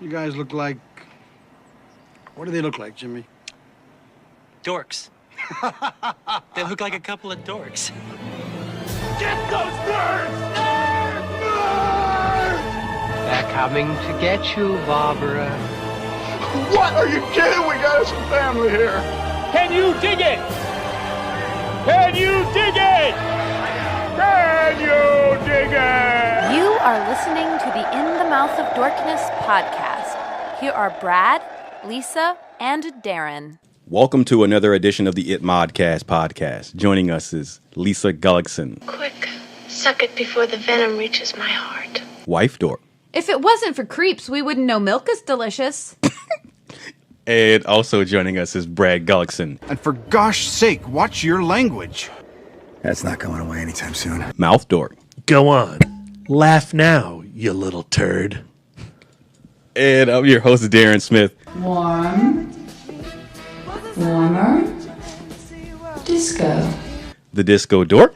You guys look like... What do they look like, Jimmy? Dorks. They look like a couple of dorks. Get those birds! Nerds! They're coming to get you, Barbara. What? Are you kidding? We got us some family here. Can you dig it? Can you dig it? Can you dig it? You are listening to the In the Mouth of Dorkness podcast. Here are Brad, Lisa, and Darren. Welcome to another edition of the It Modcast podcast. Joining us is Lisa Gullickson. Quick, suck it before the venom reaches my heart. Wife Dork. If it wasn't for creeps, we wouldn't know milk is delicious. And also joining us is Brad Gullickson. And for gosh sake, watch your language. That's not going away anytime soon. Mouth Dork. Go on. Laugh now, you little turd. And I'm your host, Darren Smith. Warmer, disco. The Disco Dork.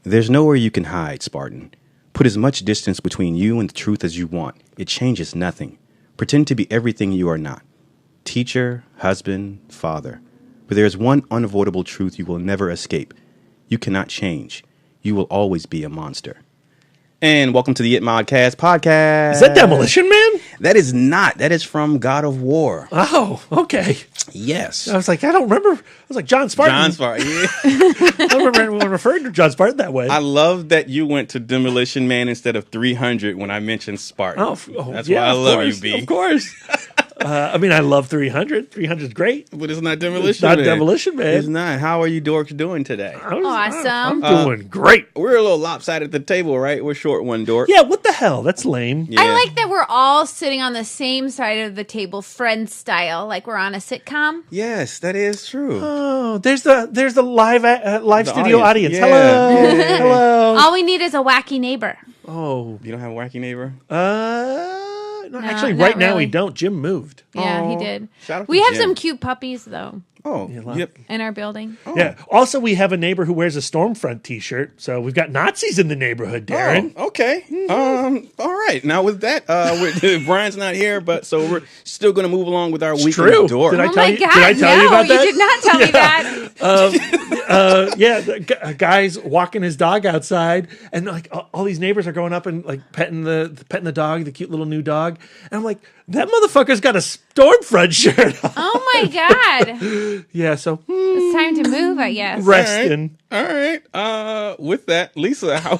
There's nowhere you can hide, Spartan. Put as much distance between you and the truth as you want. It changes nothing. Pretend to be everything you are not. Teacher, husband, father. But there is one unavoidable truth you will never escape. You cannot change. You will always be a monster. And welcome to the It Modcast podcast. Is that Demolition Man? That is not. That is from God of War. Oh, okay. Yes. I was like, I don't remember. I was like, John Spartan. John Spartan, yeah. I don't remember anyone referring to John Spartan that way. I love that you went to Demolition Man instead of 300 when I mentioned Spartan. That's why I love you, B. Of course. I mean, I love 300. 300 is great. But it's not Demolition It's not Man. Demolition Man. It's not. How are you dorks doing today? Awesome. I'm doing great. We're a little lopsided at the table, right? We're short one dork. Yeah, what the hell? That's lame. Yeah. I like that we're all sitting on the same side of the table, friend style, like we're on a sitcom. Yes, that is true. Oh, there's the live The studio audience. Yeah. Hello. Yeah. Hello. All we need is a wacky neighbor. Oh. You don't have a wacky neighbor? No, actually, not right now really. we don't. Jim moved. Yeah, he did. Shout out to We have Jim. some cute puppies, though, Oh, Yeah, yep. in our building. Oh. Yeah. Also, we have a neighbor who wears a Stormfront T-shirt, so we've got Nazis in the neighborhood, Darren. Oh, okay. All right. Now with that, Brian's not here, but so we're still going to move along with our weekly true. dork. Did I Oh tell my you? God, Did I tell no, you about that? did not tell me that. Yeah, a guy's walking his dog outside, and like all these neighbors are going up and like petting the dog, the cute little new dog, and I'm like, that motherfucker's got a Stormfront shirt on. Oh my God. Yeah, so It's time to move, I guess. resting. All right. With that, Lisa, how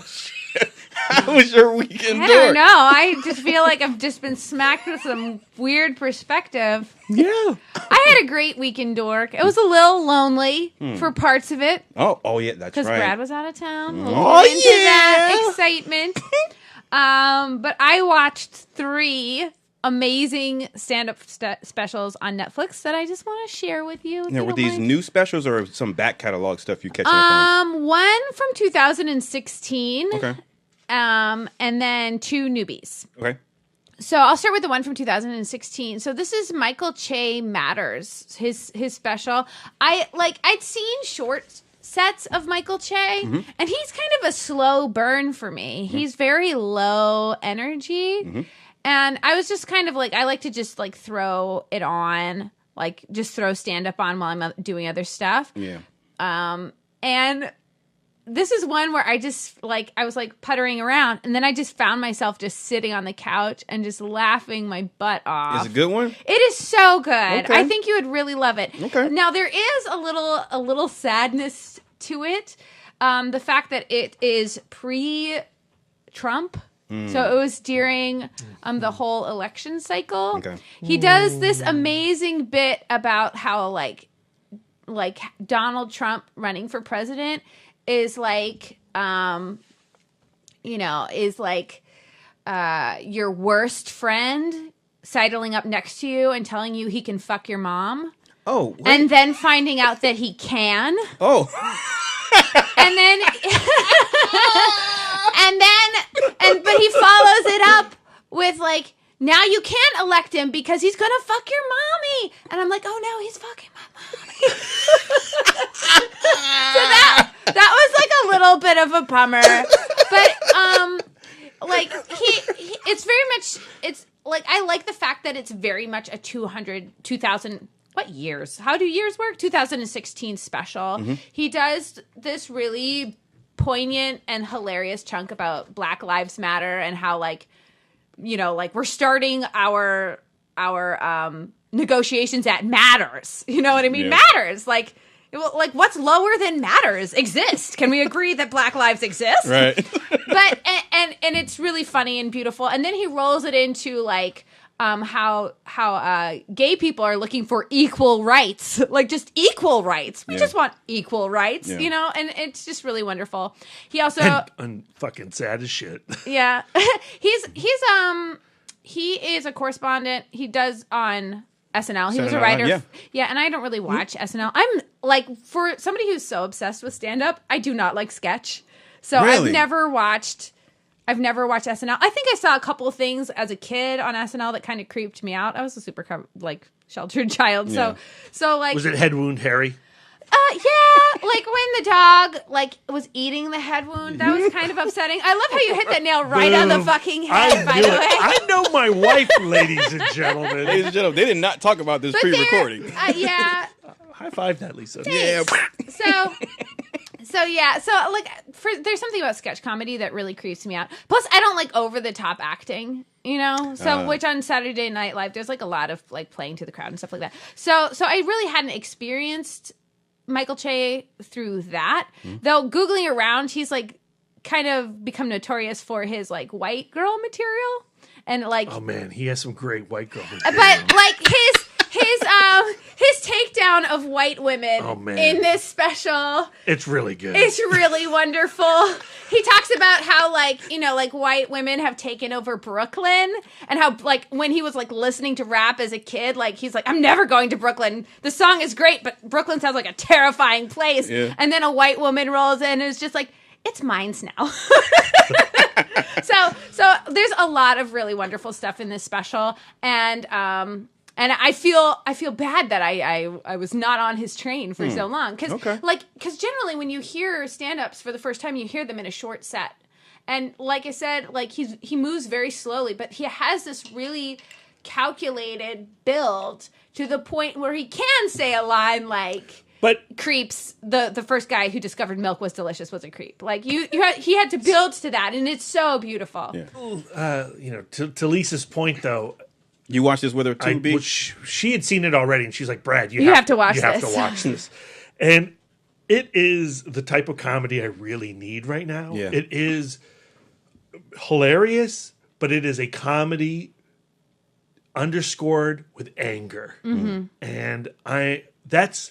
was your weekend I dork? don't know. I just feel like I've just been smacked with some weird perspective. Yeah. I had a great weekend dork. It was a little lonely for parts of it Oh, yeah, that's because right. Brad was out of town. A Oh, little into yeah. that excitement. But I watched 3 amazing stand-up specials on Netflix that I just want to share with you. if Now, you were don't these mind. new specials or some back catalog stuff you catching up on? One from 2016. Okay. And then 2 newbies. Okay. So I'll start with the one from 2016. So this is Michael Che Matters, his special. I'd seen short sets of Michael Che, and he's kind of a slow burn for me. He's very low energy. And I was just kind of like, I like to just like throw it on, like just throw stand up on while I'm doing other stuff. Yeah. And this is one where I just like, I was like puttering around, and then I just found myself just sitting on the couch and just laughing my butt off. Is it a good one? It is so good. Okay. I think you would really love it. Okay. Now there is a little sadness to it. The fact that it is pre-Trump. So it was during the whole election cycle. Okay. He does this amazing bit about how like Donald Trump running for president is like your worst friend sidling up next to you and telling you he can fuck your mom. Oh. Wait. And then finding out that he can. Oh. And then but he follows it up with like, now you can't elect him because he's gonna fuck your mommy. And I'm like, oh no, he's fucking my mommy. So that was like a little bit of a bummer. But like he it's very much, it's like, I like the fact that it's very much a 2000, what years? How do years work? 2016 special. He does this really poignant and hilarious chunk about Black Lives Matter and how, like, you know, like, we're starting our negotiations at matters. You know what I mean? Yeah. Matters. Like what's lower than matters exist. Can we agree that Black lives exist? Right. But and it's really funny and beautiful. And then he rolls it into like how gay people are looking for equal rights, like just equal rights. We just want equal rights, you know, and it's just really wonderful. He also and fucking sad as shit. Yeah. he is a correspondent. He does on SNL. He was a writer. Yeah, and I don't really watch SNL. I'm like, for somebody who's so obsessed with stand-up, I do not like sketch. So Really? I've never watched SNL. I think I saw a couple of things as a kid on SNL that kind of creeped me out. I was a super sheltered child. Yeah. So like, Was it Head Wound Harry? yeah, like when the dog like was eating the head wound, that was kind of upsetting. I love how you hit that nail right on the fucking head, by the way. I know my wife, ladies and gentlemen. Ladies and gentlemen, they did not talk about this pre-recording. Yeah. High five that, Lisa. Yeah. So yeah, so like there's something about sketch comedy that really creeps me out. Plus, I don't like over the top acting, you know. So which on Saturday Night Live, there's like a lot of like playing to the crowd and stuff like that. So I really hadn't experienced Michael Che through that. Though Googling around, he's like kind of become notorious for his like white girl material and like. Oh man, he has some great white girl material. But like his takedown of white women in this special. It's really good. It's really wonderful. He talks about how like, you know, like white women have taken over Brooklyn and how like when he was like listening to rap as a kid, like he's like, I'm never going to Brooklyn. The song is great, but Brooklyn sounds like a terrifying place. Yeah. And then a white woman rolls in and is just like, it's mine's now. So there's a lot of really wonderful stuff in this special. And I feel bad that I was not on his train for so long. Because generally when you hear stand-ups for the first time, you hear them in a short set. And like I said, like he moves very slowly, but he has this really calculated build to the point where he can say a line like, but creeps, the first guy who discovered milk was delicious was a creep. Like he had to build to that, and it's so beautiful. Yeah. You know, to Lisa's point though, you watched this with her too, B? She had seen it already, and she's like, Brad, you have to watch this. You have to watch this. And it is the type of comedy I really need right now. Yeah. It is hilarious, but it is a comedy underscored with anger. Mm-hmm. And that's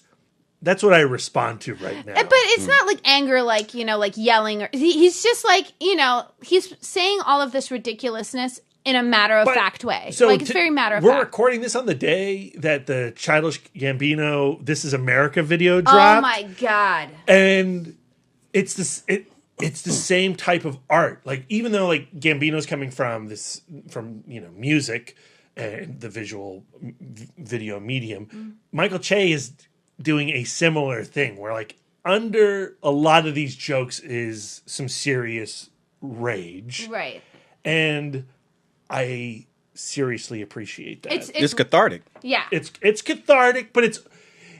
what I respond to right now. But it's not like anger, like, you know, like yelling. Or he's just like, you know, he's saying all of this ridiculousness in a matter-of-fact way. So like, it's very matter-of-fact. We're recording this on the day that the Childish Gambino This Is America video dropped. Oh, my God. And it's the same type of art. Like, even though, like, Gambino's coming from, you know, music and the visual video medium, Michael Che is doing a similar thing where, like, under a lot of these jokes is some serious rage. Right. And I seriously appreciate that. It's cathartic. Yeah. It's cathartic, but it's,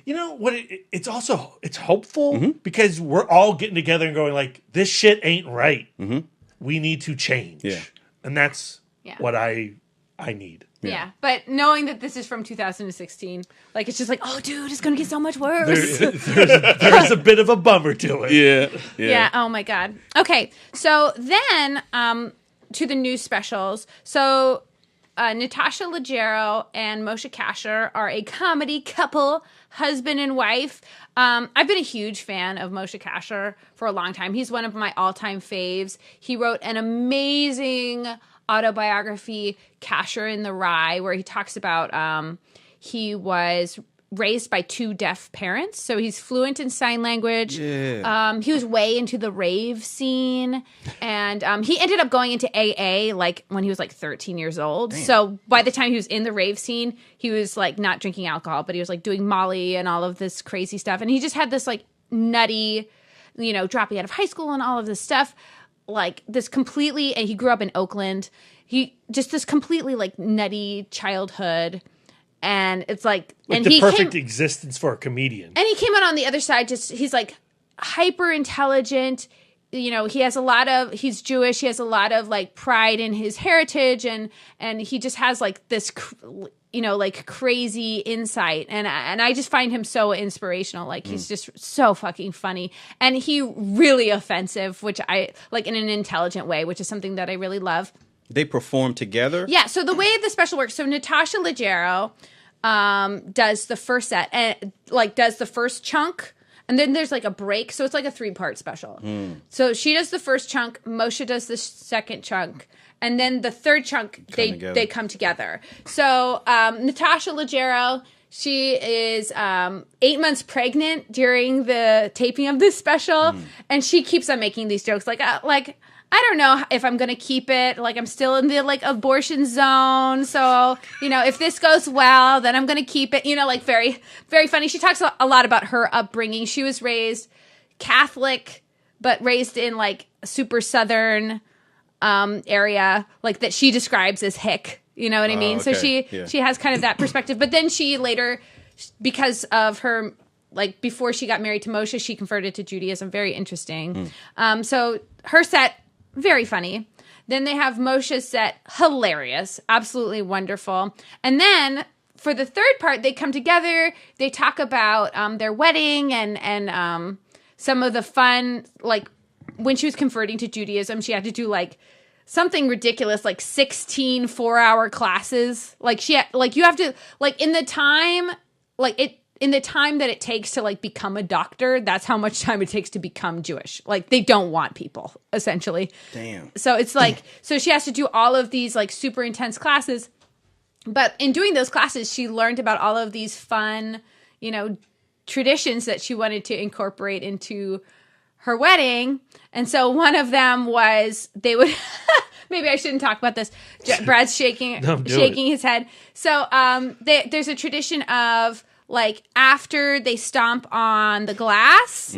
you know what, it's also, it's hopeful because we're all getting together and going like, this shit ain't right. Mm-hmm. We need to change. Yeah. And that's what I need. Yeah, but knowing that this is from 2016, like it's just like, oh, dude, it's gonna get so much worse. There's a bit of a bummer to it. Yeah. Oh my God. Okay, so then to the new specials. So Natasha Leggero and Moshe Kasher are a comedy couple, husband and wife. I've been a huge fan of Moshe Kasher for a long time. He's one of my all-time faves. He wrote an amazing autobiography, Kasher in the Rye, where he talks about he was raised by two deaf parents, so he's fluent in sign language. Yeah. He was way into the rave scene, and he ended up going into AA like when he was like 13 years old. Damn. So by the time he was in the rave scene, he was like not drinking alcohol, but he was like doing Molly and all of this crazy stuff, and he just had this like nutty, you know, dropping out of high school and all of this stuff. like this completely, and he grew up in Oakland. He just this completely like nutty childhood. And it's like and the he perfect existence for a comedian. And he came out on the other side, he's like hyper intelligent. You know, he's Jewish. He has a lot of like pride in his heritage, and he just has like this, you know, like crazy insight. And I just find him so inspirational. Like he's just so fucking funny, and he really offensive, which I like in an intelligent way, which is something that I really love. They perform together? Yeah, so the way the special works, so Natasha Leggero does the first set and like does the first chunk, and then there's like a break, so it's like a 3-part special. So she does the first chunk, Moshe does the second chunk, and then the third chunk they come together. So Natasha Leggero, she is 8 months pregnant during the taping of this special, and she keeps on making these jokes like I don't know if I'm going to keep it. Like, I'm still in the, like, abortion zone. So, you know, if this goes well, then I'm going to keep it. You know, like, very, very funny. She talks a lot about her upbringing. She was raised Catholic, but raised in, like, a super Southern area, like, that she describes as hick. You know what I mean? Okay. So she has kind of that perspective. But then she later, because of her, like, before she got married to Moshe, she converted to Judaism. Very interesting. So her set... very funny. Then they have Moshe's set, hilarious, absolutely wonderful. And then for the third part, they come together. They talk about their wedding and some of the fun. Like when she was converting to Judaism, she had to do like something ridiculous, like 16 4-hour classes. Like you have to like in the time that it takes to like become a doctor, that's how much time it takes to become Jewish. Like they don't want people, essentially. Damn. So it's like, so she has to do all of these like super intense classes. But in doing those classes, she learned about all of these fun, you know, traditions that she wanted to incorporate into her wedding. And so one of them was they would, maybe I shouldn't talk about this. Brad's shaking his head. So there's a tradition of, like, after they stomp on the glass,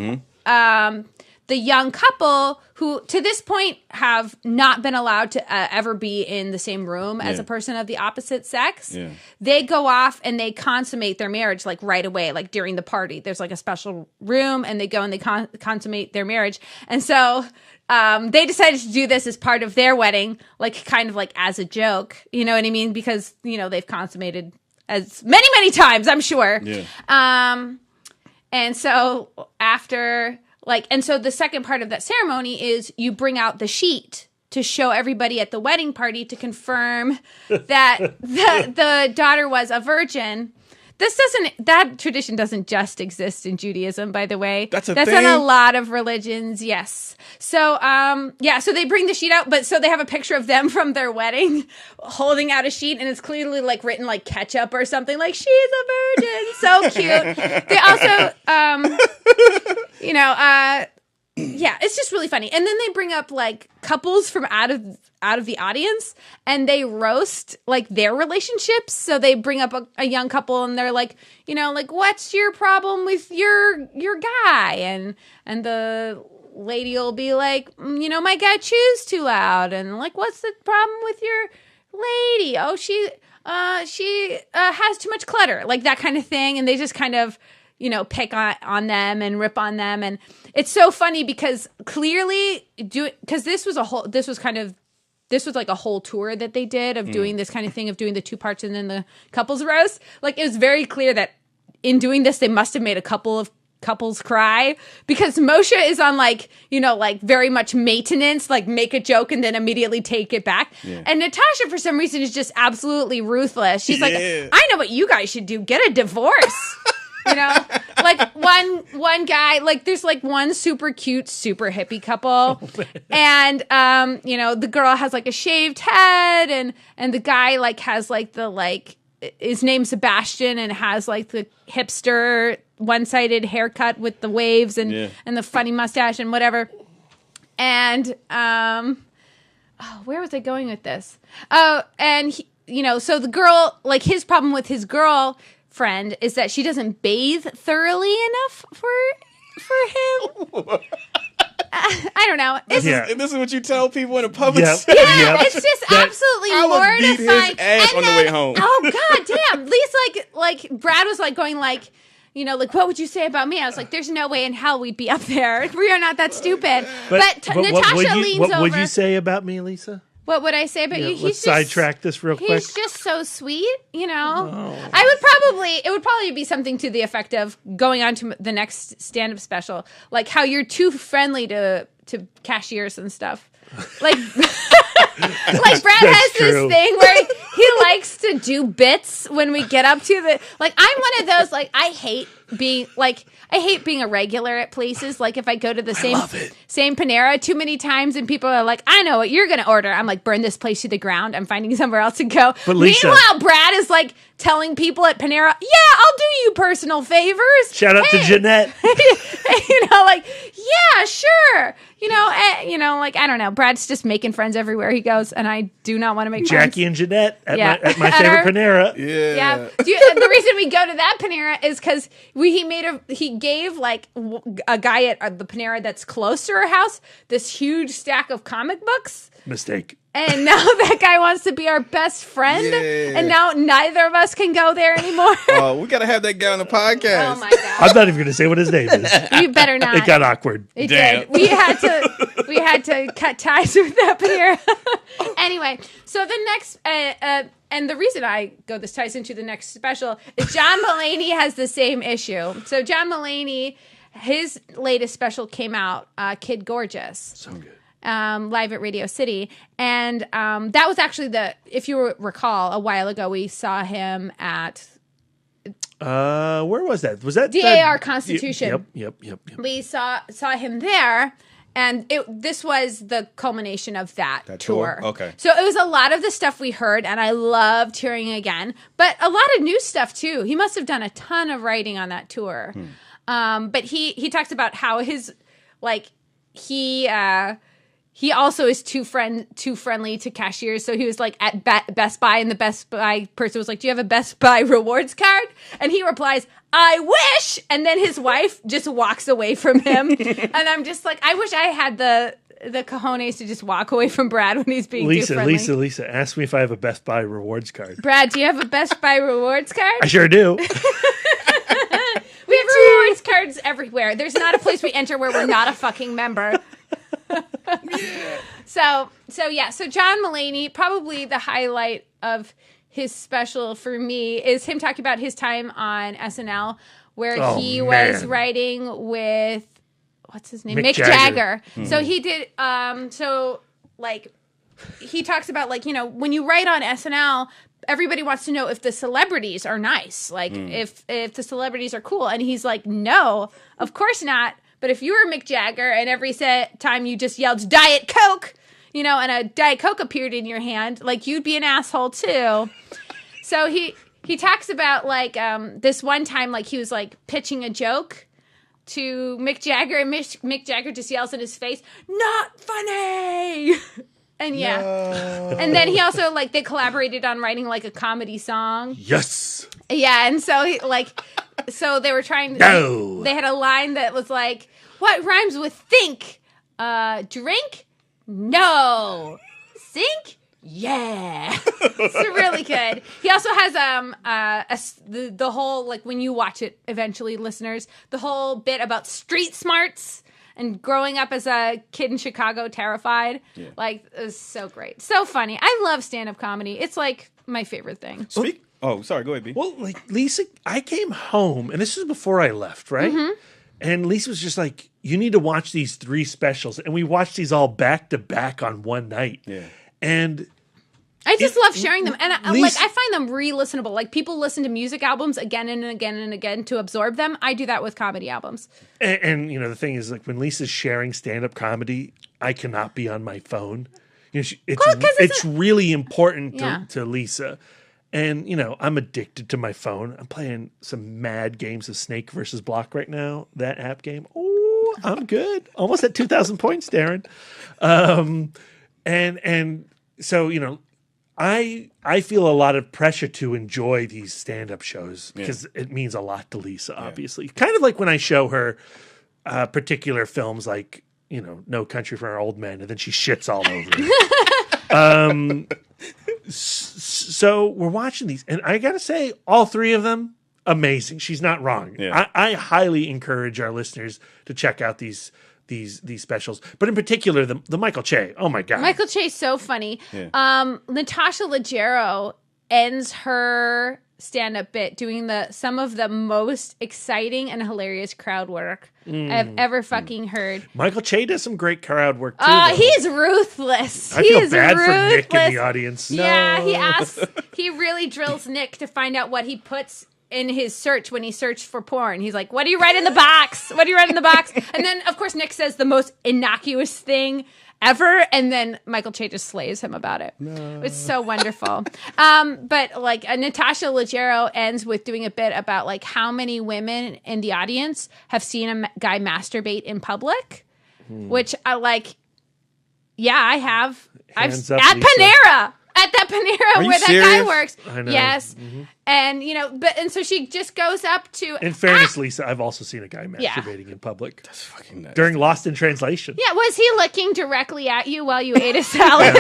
the young couple who, to this point, have not been allowed to ever be in the same room as a person of the opposite sex, they go off and they consummate their marriage, like, right away, like, during the party. There's, like, a special room, and they go and they consummate their marriage. And so they decided to do this as part of their wedding, like, kind of, like, as a joke. You know what I mean? Because, you know, they've consummated as many, many times, I'm sure. Yeah. And so after, like, and so the second part of that ceremony is you bring out the sheet to show everybody at the wedding party to confirm that the daughter was a virgin. That tradition doesn't just exist in Judaism, by the way. That's in a lot of religions, yes. So, so they bring the sheet out, but so they have a picture of them from their wedding holding out a sheet, and it's clearly like written like ketchup or something, like, she's a virgin. So cute. They also, it's just really funny. And then they bring up like couples from out of the audience, and they roast like their relationships. So they bring up a young couple, and they're like, you know, like, what's your problem with your guy? And the lady will be like, you know, my guy chews too loud. And like, what's the problem with your lady? Oh, she has too much clutter, like that kind of thing. And they just kind of, you know, pick on them and rip on them. And it's so funny because clearly this was like a whole tour that they did of doing this kind of thing, of doing the 2 parts and then the couples roast. Like, it was very clear that in doing this, they must have made a couple of couples cry, because Moshe is on like, you know, like very much maintenance, like make a joke and then immediately take it back. Yeah. And Natasha, for some reason, is just absolutely ruthless. She's like, I know what you guys should do. Get a divorce. You know, like one guy, like there's like one super cute, super hippie couple, and you know, the girl has like a shaved head, and the guy like has like the like, his name's Sebastian, and has like the hipster one-sided haircut with the waves and the funny mustache and whatever. And where was I going with this? Oh, and he, you know, so the girl, like his problem with his girlfriend is that she doesn't bathe thoroughly enough for him. I don't know. It's, And this is what you tell people in a public Yep. setting. yeah, it's just absolutely I would beat mortifying. his ass And on the then- way home. Oh god damn! At least like Brad was like going like, you know, like what would you say about me? I was like, there's no way in hell we'd be up there. We are not that stupid. But Natasha leans over. What would you say about me, Lisa? What would I say about you? Let's sidetrack this real quick. He's just so sweet, you know. It would probably be something to the effect of going on to the next stand-up special, like how you're too friendly to cashiers and stuff. Like, like Brad has true. this thing where he likes to do bits when we get up to the. Like, I'm one of those. Like, I hate being a regular at places. Like, if I go to the same Panera too many times and people are like, I know what you're gonna order. I'm like, burn this place to the ground. I'm finding somewhere else to go. But Lisa, meanwhile, Brad is like telling people at Panera, yeah, I'll do you personal favors. Shout out to Jeanette. You know, like, yeah, sure. You know, like, I don't know. Brad's just making friends everywhere he goes, and I do not want to make friends. Jackie and Jeanette at my At favorite our- Panera. Yeah. The reason we go to that Panera is because he gave like a guy at the Panera that's close to our house this huge stack of comic books. Mistake. And now that guy wants to be our best friend, and now neither of us can go there anymore. Oh, we gotta have that guy on the podcast. Oh my god! I'm not even going to say what his name is. You better not. It got awkward. It did. We had to cut ties with that Panera. Anyway, so the next and the reason I go this ties into the next special is John Mulaney has the same issue. So John Mulaney, his latest special came out, Kid Gorgeous. So good. Live at Radio City. And that was actually if you recall, a while ago, we saw him at Where was that? Was that DAR Constitution? Yep. We saw him there. And this was the culmination of that tour. Okay. So it was a lot of the stuff we heard, and I loved hearing again. But a lot of new stuff, too. He must have done a ton of writing on that tour. But he talks about how his, like, he also is too friendly to cashiers. So he was like at Best Buy, and the Best Buy person was like, "Do you have a Best Buy rewards card?" And he replies, "I wish." And then his wife just walks away from him. And I'm just like, I wish I had the cojones to just walk away from Brad when he's being too friendly. Lisa, ask me if I have a Best Buy rewards card. Brad, do you have a Best Buy rewards card? I sure do. We have rewards cards everywhere. There's not a place we enter where we're not a fucking member. So John Mulaney, probably the highlight of his special for me is him talking about his time on SNL, where he was writing with what's his name, Mick Jagger. So he did. He talks about, like, you know, when you write on SNL, everybody wants to know if the celebrities are nice, like if the celebrities are cool, and he's like, no, of course not. But if you were Mick Jagger and every time you just yelled Diet Coke, you know, and a Diet Coke appeared in your hand, like, you'd be an asshole too. So he talks about, like, this one time, like, he was like pitching a joke to Mick Jagger, and Mick Jagger just yells in his face, "Not funny." And and then he also, like, they collaborated on writing, like, a comedy song. Yes. Yeah, and so so they were trying to. No. They had a line that was like, "What rhymes with think? Drink? No. Sink? Yeah." It's really good. He also has the whole, like, when you watch it eventually, listeners, the whole bit about street smarts and growing up as a kid in Chicago terrified. Yeah. Like, it was so great. So funny. I love stand-up comedy. It's like my favorite thing. Oh, sorry. Go ahead, B. Well, like, Lisa, I came home, and this was before I left, right? Mm-hmm. And Lisa was just like, "You need to watch these 3 specials." And we watched these all back to back on one night. Yeah. And I just love sharing them. And I find them re-listenable. Like, people listen to music albums again and again and again to absorb them. I do that with comedy albums. And you know, the thing is, like, when Lisa's sharing stand-up comedy, I cannot be on my phone. You know, it's really important to Lisa. And, you know, I'm addicted to my phone. I'm playing some mad games of Snake versus Block right now. That app game. Oh, I'm good. Almost at 2,000 points, Darren. And so, you know, I feel a lot of pressure to enjoy these stand-up shows because it means a lot to Lisa, obviously. Kind of like when I show her particular films like, No Country for Old Men, and then she shits all over it. So we're watching these, and I gotta say, all three of them, amazing. She's not wrong. Yeah. I highly encourage our listeners to check out these specials, but in particular the Michael Che. Oh my god, Michael Che's so funny. Yeah. Natasha Leggero ends her stand-up bit doing some of the most exciting and hilarious crowd work I've ever fucking heard. Michael Che does some great crowd work too. Though. He's ruthless. I feel bad for Nick in the audience. Yeah, he really drills Nick to find out what he puts in his search when he searched for porn. He's like, what do you write in the box? What do you write in the box? And then, of course, Nick says the most innocuous thing ever, and then Michael Che just slays him about it. No. It's so wonderful. But like Natasha Leggero ends with doing a bit about like how many women in the audience have seen a guy masturbate in public, which I like. Yeah, I have. Hands I've up, at Lisa. Panera. At that Panera you where that serious? guy works. I know. Yes. And and so she just goes up to In fairness, Lisa, I've also seen a guy masturbating in public. That's fucking nuts. During Lost in Translation. Yeah, was he looking directly at you while you ate a salad?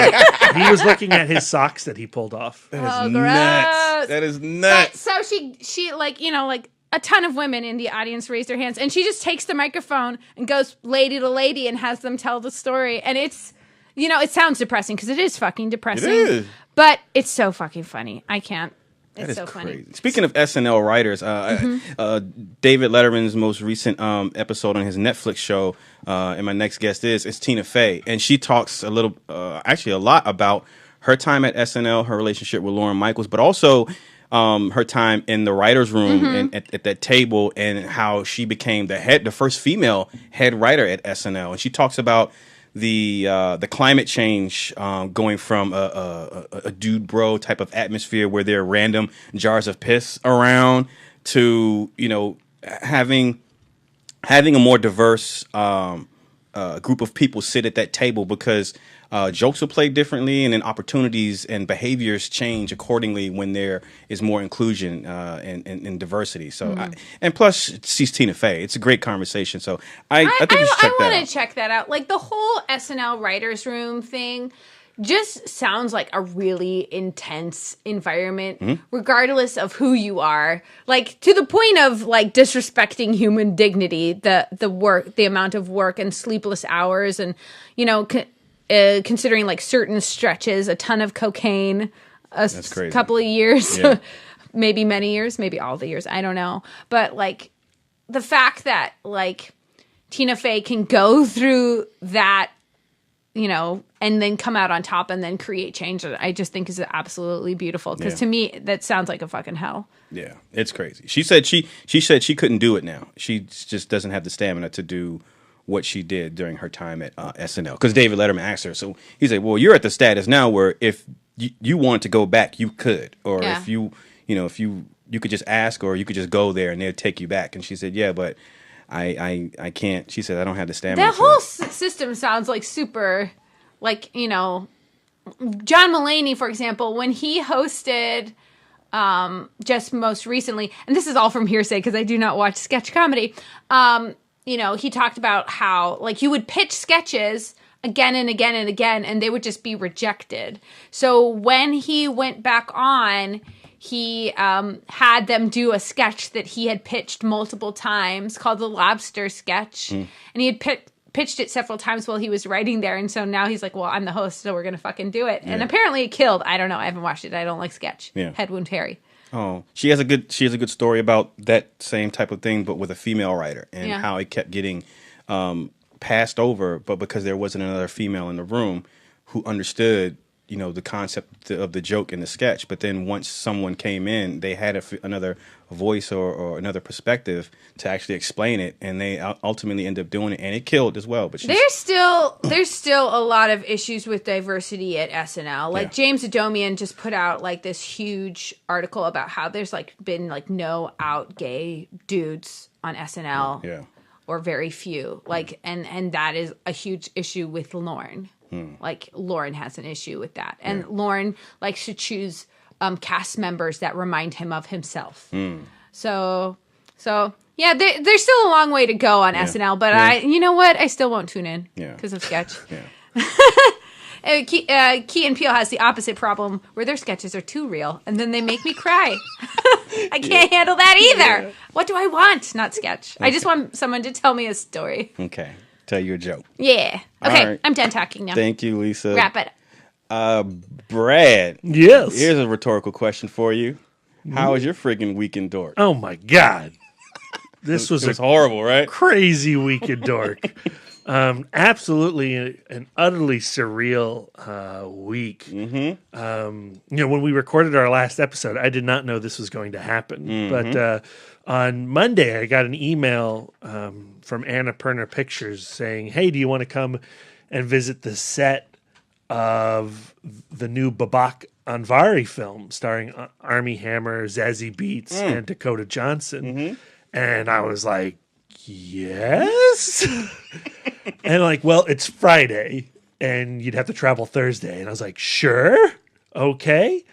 He was looking at his socks that he pulled off. That is Oh, nuts. gross. That is nuts. So she like, like a ton of women in the audience raised their hands, and she just takes the microphone and goes lady to lady and has them tell the story. And it's, it sounds depressing because it is fucking depressing. It is. But it's so fucking funny. I can't. That It's is so crazy. funny. Speaking of SNL writers, David Letterman's most recent episode on his Netflix show, and my next guest is Tina Fey, and she talks actually a lot about her time at SNL, her relationship with Lorne Michaels, but also her time in the writers' room and at that table, and how she became the first female head writer at SNL, and she talks about the climate change, going from a dude bro type of atmosphere where there are random jars of piss around to having a more diverse group of people sit at that table, because jokes are played differently, and then opportunities and behaviors change accordingly when there is more inclusion and diversity. So, and plus, she's Tina Fey. It's a great conversation. So, I think you should check that out. I want to check that out. Like the whole SNL writers' room thing just sounds like a really intense environment, regardless of who you are. Like to the point of like disrespecting human dignity, the work, the amount of work and sleepless hours, and considering like certain stretches, a ton of cocaine, That's crazy. couple of years, Yeah. maybe many years, maybe all the years, I don't know. But like the fact that like Tina Fey can go through that, and then come out on top and then create change, I just think is absolutely beautiful. Because to me, that sounds like a fucking hell. Yeah, it's crazy. She said she couldn't do it now. She just doesn't have the stamina to do what she did during her time at SNL. Because David Letterman asked her, so he said, "Well, you're at the status now where if you wanted to go back, you could, or if you could just ask, or you could just go there and they'd take you back." And she said, "Yeah, but I can't." She said, "I don't have the stamina." That whole system sounds like super, like John Mulaney, for example, when he hosted. Just most recently, and this is all from hearsay because I do not watch sketch comedy. He talked about how like you would pitch sketches again and again and again, and they would just be rejected. So when he went back on, he had them do a sketch that he had pitched multiple times called the Lobster Sketch, and he had pitched it several times while he was writing there. And so now he's like, well, I'm the host, so we're going to fucking do it. And apparently it killed. I don't know. I haven't watched it. I don't like sketch. Yeah. Head wound Harry. Oh, she has a good story about that same type of thing, but with a female writer, and how it kept getting passed over, but because there wasn't another female in the room who understood, the concept of the joke in the sketch. But then once someone came in, they had another voice or another perspective to actually explain it, and they ultimately ended up doing it, and it killed as well. But there's still a lot of issues with diversity at SNL. Like James Adomian just put out like this huge article about how there's like been like no out gay dudes on SNL. Yeah. Or very few. Like and that is a huge issue with Lorne. Like Lorne has an issue with that. And Lorne likes to choose cast members that remind him of himself. So Yeah, there's still a long way to go on SNL, but you know what? I still won't tune in because of sketch. Key and Peele has the opposite problem where their sketches are too real, and then they make me cry. I can't handle that either. What do I want? Not sketch. I just want someone to tell me a story. Okay. Tell you a joke. Yeah. Okay, right. I'm done talking now. Thank you, Lisa. Wrap it up. Brad. Yes. Here's a rhetorical question for you. How was your friggin' week in Dork? Oh my God. This was horrible, right? Crazy week in Dork. Absolutely an utterly surreal week. Mm-hmm. When we recorded our last episode, I did not know this was going to happen. Mm-hmm. But on Monday, I got an email from Annapurna Pictures saying, "Hey, do you want to come and visit the set of the new Babak Anvari film starring Armie Hammer, Zazie Beetz, and Dakota Johnson?" Mm-hmm. And I was like, yes. And like, well, it's Friday and you'd have to travel Thursday. And I was like, sure. Okay.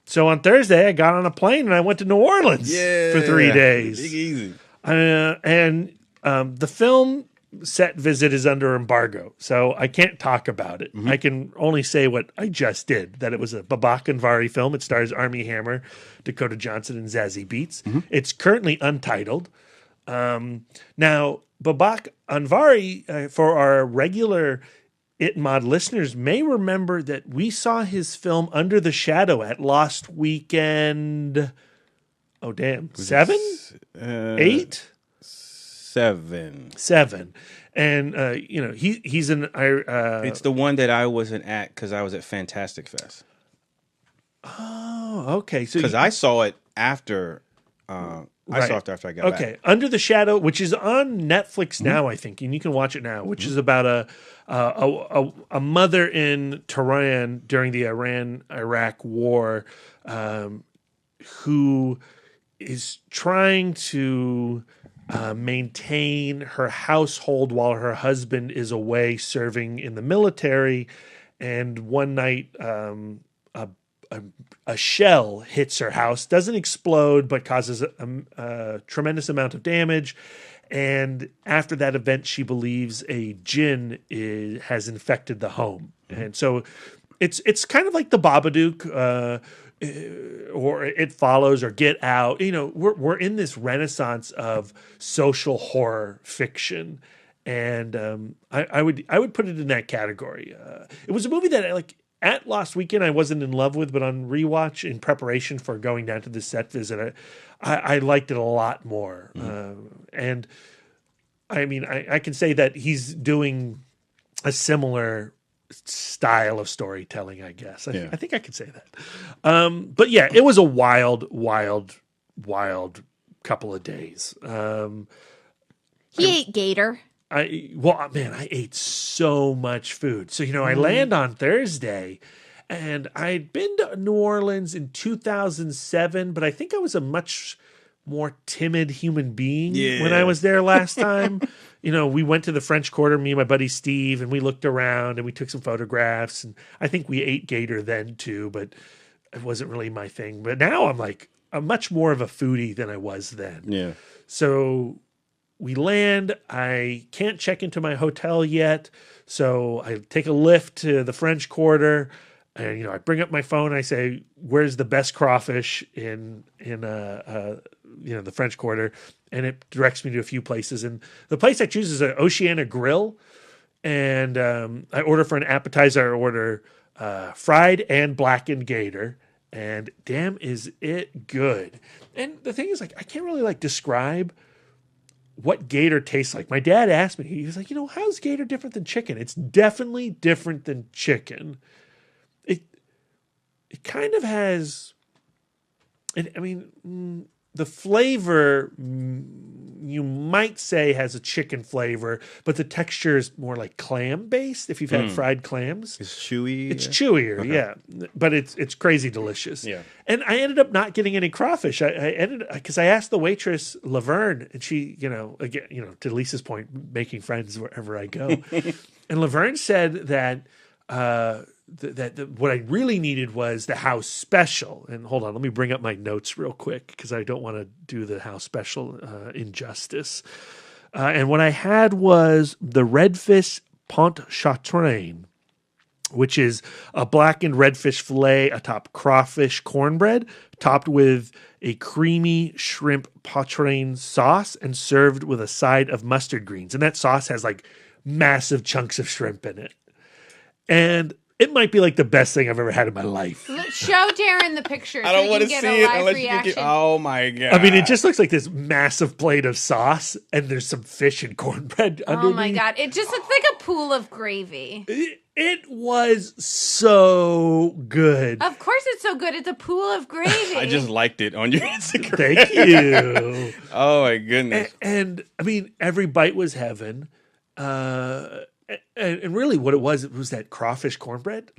So on Thursday, I got on a plane and I went to New Orleans for 3 days. Big easy. And the film set visit is under embargo, so I can't talk about it. Mm-hmm. I can only say what I just did, that it was a Babak Anvari film. It stars Armie Hammer, Dakota Johnson, and Zazie Beetz. Mm-hmm. It's currently untitled. Now, Babak Anvari, for our regular It Mod listeners, may remember that we saw his film Under the Shadow at Lost Weekend. Oh, damn. 7? 8? 7. And, he's an... it's the one that I wasn't at because I was at Fantastic Fest. Oh, okay. Because I saw it after... I saw it after I got back. Okay, Under the Shadow, which is on Netflix now, I think, and you can watch it now, which is about a mother in Tehran during the Iran-Iraq war who is trying to maintain her household while her husband is away serving in the military. And one night, a shell hits her house, doesn't explode, but causes a tremendous amount of damage. And after that event, she believes a jinn has infected the home. Mm-hmm. And so it's kind of like the Babadook, or It Follows, or Get Out. We're in this renaissance of social horror fiction. And I would put it in that category. It was a movie that at Lost Weekend, I wasn't in love with, but on rewatch, in preparation for going down to the set visit, I liked it a lot more. Mm-hmm. And I mean, I can say that he's doing a similar style of storytelling, I guess. I think I could say that. But yeah, it was a wild couple of days. He ate gator. I ate so much food. So, I land on Thursday, and I'd been to New Orleans in 2007, but I think I was a much more timid human being when I was there last time. We went to the French Quarter, me and my buddy Steve, and we looked around and we took some photographs, and I think we ate gator then too, but it wasn't really my thing. But now I'm much more of a foodie than I was then. Yeah. So we land. I can't check into my hotel yet, so I take a lift to the French Quarter, and I bring up my phone. I say, "Where's the best crawfish in the French Quarter?" And it directs me to a few places. And the place I choose is an Oceana Grill, and I order for an appetizer. I order fried and blackened gator, and damn, is it good! And the thing is, I can't really describe what gator tastes like. My dad asked me, he was like, how's gator different than chicken? It's definitely different than chicken. It kind of has, the flavor, you might say, has a chicken flavor, but the texture is more like clam based. If you've had fried clams, it's chewy. It's chewier, yeah. But it's crazy delicious. Yeah. And I ended up not getting any crawfish. Because I asked the waitress Laverne, and she, again, to Lisa's point, making friends wherever I go. And Laverne said that what I really needed was the house special. And hold on, let me bring up my notes real quick because I don't want to do the house special injustice. And what I had was the redfish pontchartrain, which is a blackened redfish fillet atop crawfish cornbread, topped with a creamy shrimp poitrine sauce and served with a side of mustard greens. And that sauce has like massive chunks of shrimp in it. And it might be like the best thing I've ever had in my life. Show Darren the picture. I don't so want to get see a it live unless reaction. you can Oh my god! I mean, it just looks like this massive plate of sauce, and there's some fish and cornbread underneath. Oh my god! It just looks like a pool of gravy. It was so good. Of course, it's so good. It's a pool of gravy. I just liked it on your Instagram. Thank you. Oh my goodness! And I mean, every bite was heaven. And really, what it was that crawfish cornbread.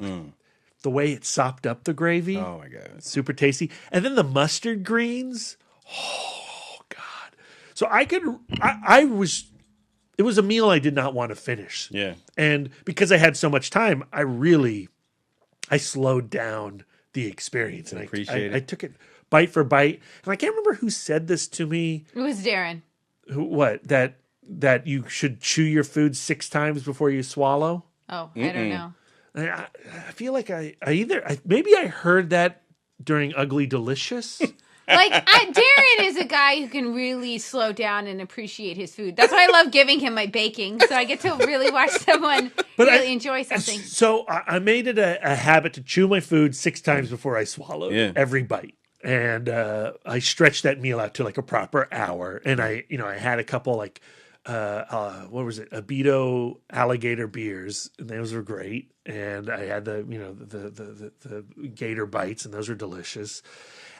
The way it sopped up the gravy. Oh my god. Super tasty. And then the mustard greens. Oh God. So it was a meal I did not want to finish. Yeah. And because I had so much time, I slowed down the experience. And Appreciate it. I took it bite for bite. And I can't remember who said this to me. It was Darren. That you should chew your food 6 times before you swallow. Oh, I don't know. I feel like maybe I heard that during Ugly Delicious. Darren is a guy who can really slow down and appreciate his food. That's why I love giving him my baking, so I get to really watch someone enjoy something. So I made it a habit to chew my food 6 times before I swallowed every bite. And I stretched that meal out to like a proper hour. And I had a couple like what was it? Abito alligator beers, and those were great. And I had the gator bites, and those were delicious.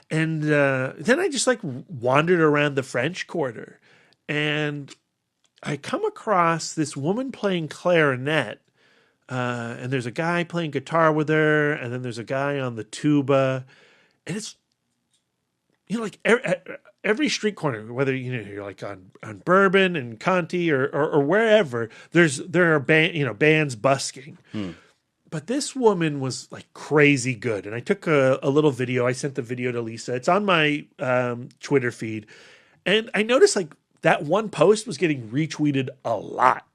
And then I just like wandered around the French Quarter, and I come across this woman playing clarinet, and there's a guy playing guitar with her, and then there's a guy on the tuba, and it's like every street corner, whether you're like on Bourbon and Conti or wherever, there are bands busking. But this woman was like crazy good, and I took a little video. I sent the video to Lisa. It's on my Twitter feed, and I noticed like that one post was getting retweeted a lot.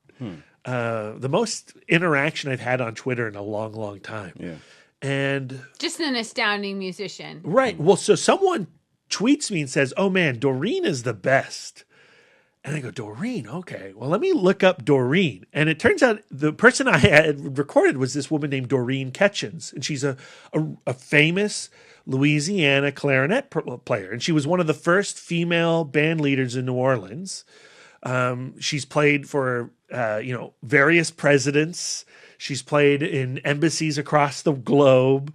The most interaction I've had on Twitter in a long, long time. Yeah, and just an astounding musician, right? Well, so someone tweets me and says, "Oh man, Doreen is the best." And I go, Doreen, okay. Well, let me look up Doreen. And it turns out the person I had recorded was this woman named Doreen Ketchens. And she's a famous Louisiana clarinet player. And she was one of the first female band leaders in New Orleans. She's played for, various presidents. She's played in embassies across the globe.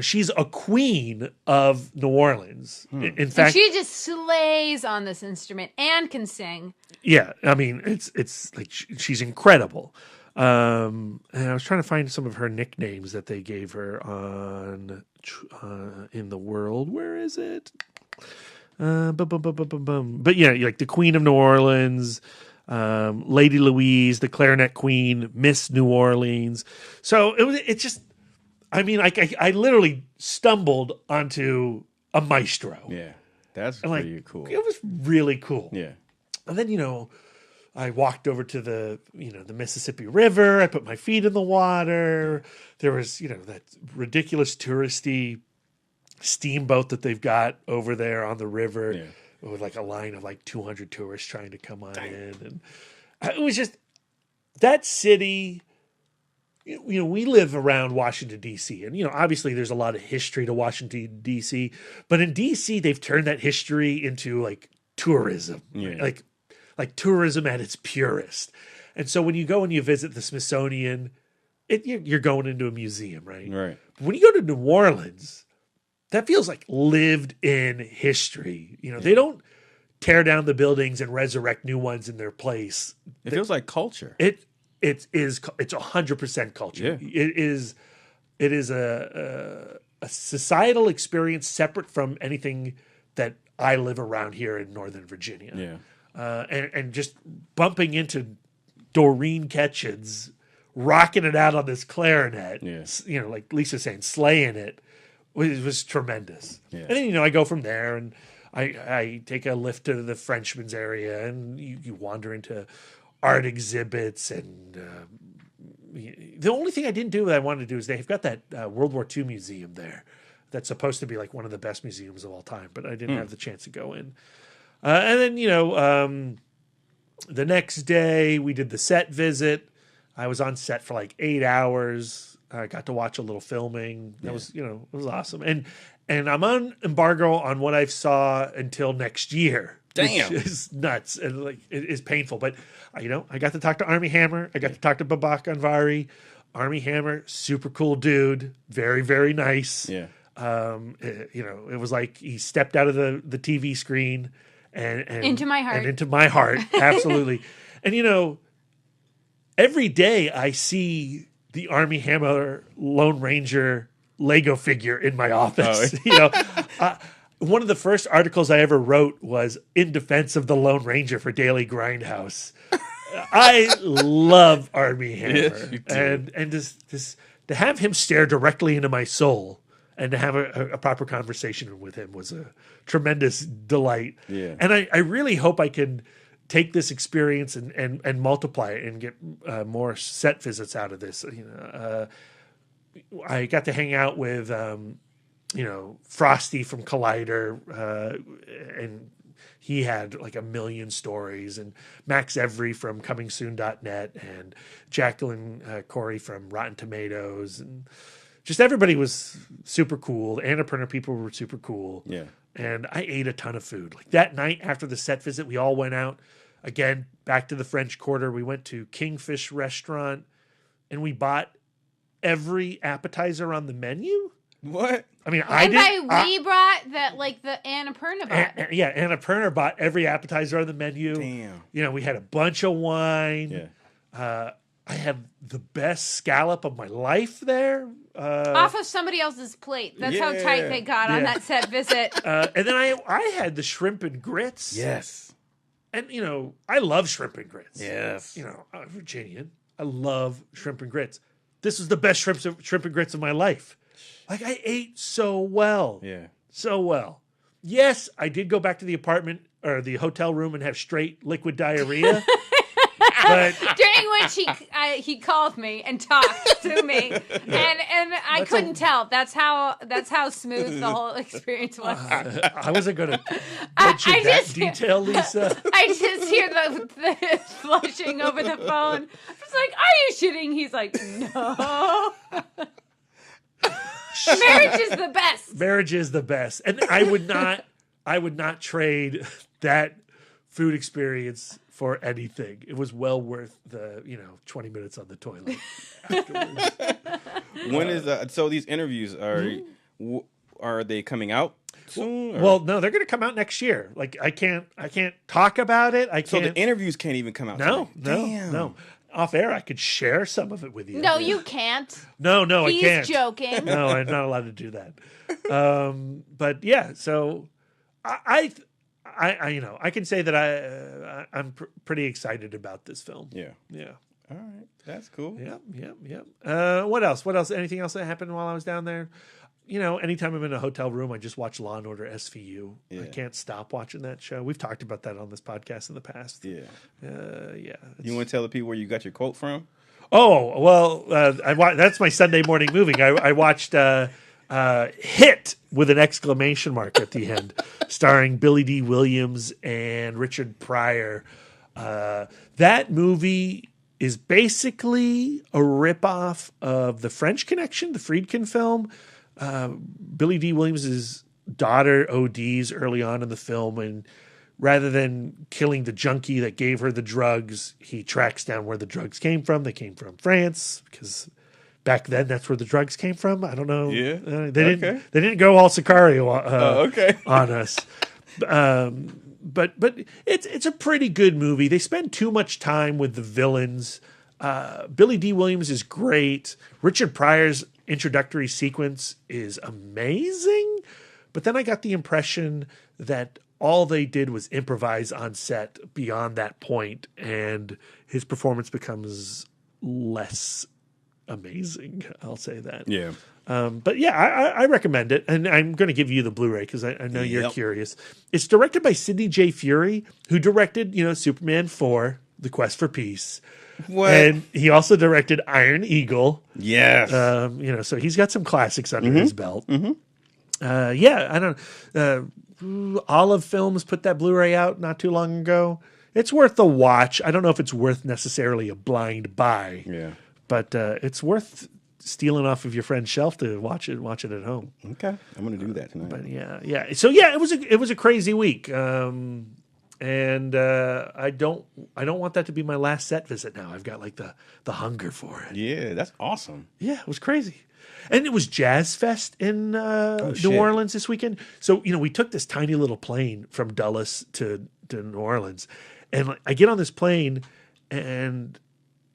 She's a queen of New Orleans. In fact, she just slays on this instrument and can sing. Yeah, I mean, it's like she's incredible. And I was trying to find some of her nicknames that they gave her on in the world. Where is it? But yeah, like the Queen of New Orleans, Lady Louise, the Clarinet Queen, Miss New Orleans. So it's just. I mean, I literally stumbled onto a maestro. Yeah, that's pretty cool. It was really cool. Yeah. And then, I walked over to the Mississippi River. I put my feet in the water. There was, that ridiculous touristy steamboat that they've got over there on the river with like a line of like 200 tourists trying to come on in. And it was just that city. We live around Washington, D.C., and, obviously there's a lot of history to Washington, D.C., but in D.C., they've turned that history into, like, tourism, right? like tourism at its purest. And so when you go and you visit the Smithsonian, you're going into a museum, right? Right. But when you go to New Orleans, that feels like lived-in history. They don't tear down the buildings and resurrect new ones in their place. It feels like culture. It's 100% culture. Yeah. It is a societal experience separate from anything that I live around here in Northern Virginia. Yeah. And just bumping into Doreen Ketchens rocking it out on this clarinet. Yeah. You know, like Lisa saying, slaying it was tremendous. Yeah. And then, you know, I go from there and I take a lift to the Frenchman's area, and you wander into art exhibits. And the only thing I didn't do that I wanted to do is they've got that World War II museum there that's supposed to be like one of the best museums of all time, but I didn't have the chance to go in. And then, you know, the next day we did the set visit. I was on set for like 8 hours. I got to watch a little filming. That was, you know, it was awesome. And I'm on embargo on what I saw until next year. Damn. Which is nuts and like it is painful. But you know, I got to talk to Armie Hammer. I got to talk to Babak Anvari. Armie Hammer, super cool dude, very, very nice. Yeah. You know, it was like he stepped out of the TV screen and Into my heart. and into my heart, absolutely. And you know, every day I see the Armie Hammer Lone Ranger Lego figure in my office. Oh. You know, one of the first articles I ever wrote was in defense of the Lone Ranger for Daily Grindhouse. I love Armie Hammer, Yes, you do. and this to have him stare directly into my soul and to have a proper conversation with him was a tremendous delight. Yeah. And I really hope I can take this experience and multiply it and get more set visits out of this. You know, I got to hang out with, you know, Frosty from Collider, and he had like a million stories, and Max Every from ComingSoon.net, and Jacqueline Corey from Rotten Tomatoes, and just everybody was super cool. The Annapurna people were super cool. Yeah. And I ate a ton of food. Like that night after the set visit, we all went out again, back to the French Quarter. We went to Kingfish Restaurant, and we bought every appetizer on the menu. What? I mean, We brought that, like the Annapurna bought. Yeah, Annapurna bought every appetizer on the menu. Damn. You know, we had a bunch of wine. Yeah. I have the best scallop of my life there. Off of somebody else's plate. That's how tight they got on that set visit. And then I had the shrimp and grits. Yes. And, you know, I love shrimp and grits. Yes. You know, I'm a Virginian. I love shrimp and grits. This was the best shrimp and grits of my life. Like, I ate so well. Yeah. So well. Yes, I did go back to the apartment or the hotel room and have straight liquid diarrhea. But During which he called me and talked to me, and I couldn't tell. That's how smooth the whole experience was. I wasn't going to mention that detail, Lisa. I just hear the flushing over the phone. I was like, "Are you shitting?" He's like, "No." Marriage is the best. Marriage is the best. And I would not trade that food experience for anything. It was well worth the, 20 minutes on the toilet afterwards. When is so these interviews are they coming out soon? Or? Well, no, they're going to come out next year. Like I can't talk about it. So the interviews can't even come out. No. Off air, I could share some of it with you. No, you can't. No, I can't. He's joking. No, I'm not allowed to do that. But yeah, so I can say that I'm pretty excited about this film. Yeah. All right, that's cool. Yeah. What else? Anything else that happened while I was down there? Anytime I'm in a hotel room, I just watch Law & Order SVU. Yeah. I can't stop watching that show. We've talked about that on this podcast in the past. Yeah. Yeah. You want to tell the people where you got your quote from? Oh, well, that's my Sunday morning movie. I watched Hit with an exclamation mark at the end, starring Billy D. Williams and Richard Pryor. That movie is basically a ripoff of The French Connection, the Friedkin film. Billy D. Williams' daughter ODs early on in the film, and rather than killing the junkie that gave her the drugs, he tracks down where the drugs came from. They came from France, because back then that's where the drugs came from. I don't know. Yeah. They didn't go all Sicario on us. But it's a pretty good movie. They spend too much time with the villains. Billy D. Williams is great. Richard Pryor's introductory sequence is amazing. But then I got the impression that all they did was improvise on set beyond that point, and his performance becomes less amazing. I'll say that. Yeah. But yeah, I recommend it, and I'm going to give you the Blu-ray because I know you're curious. It's directed by Sidney J. Furie, who directed Superman 4, The Quest for Peace. What? And he also directed Iron Eagle. Yes. So he's got some classics under his belt. Yeah, I don't. Olive Films put that Blu-ray out not too long ago. It's worth the watch. I don't know if it's worth necessarily a blind buy. Yeah. But it's worth stealing off of your friend's shelf to watch it at home. Okay, I'm gonna do that tonight. But yeah. So yeah, it was a crazy week. And I don't want that to be my last set visit now. I've got like the hunger for it. Yeah, that's awesome. Yeah, it was crazy. And it was Jazz Fest in New Orleans this weekend. So, we took this tiny little plane from Dulles to New Orleans. And I get on this plane and,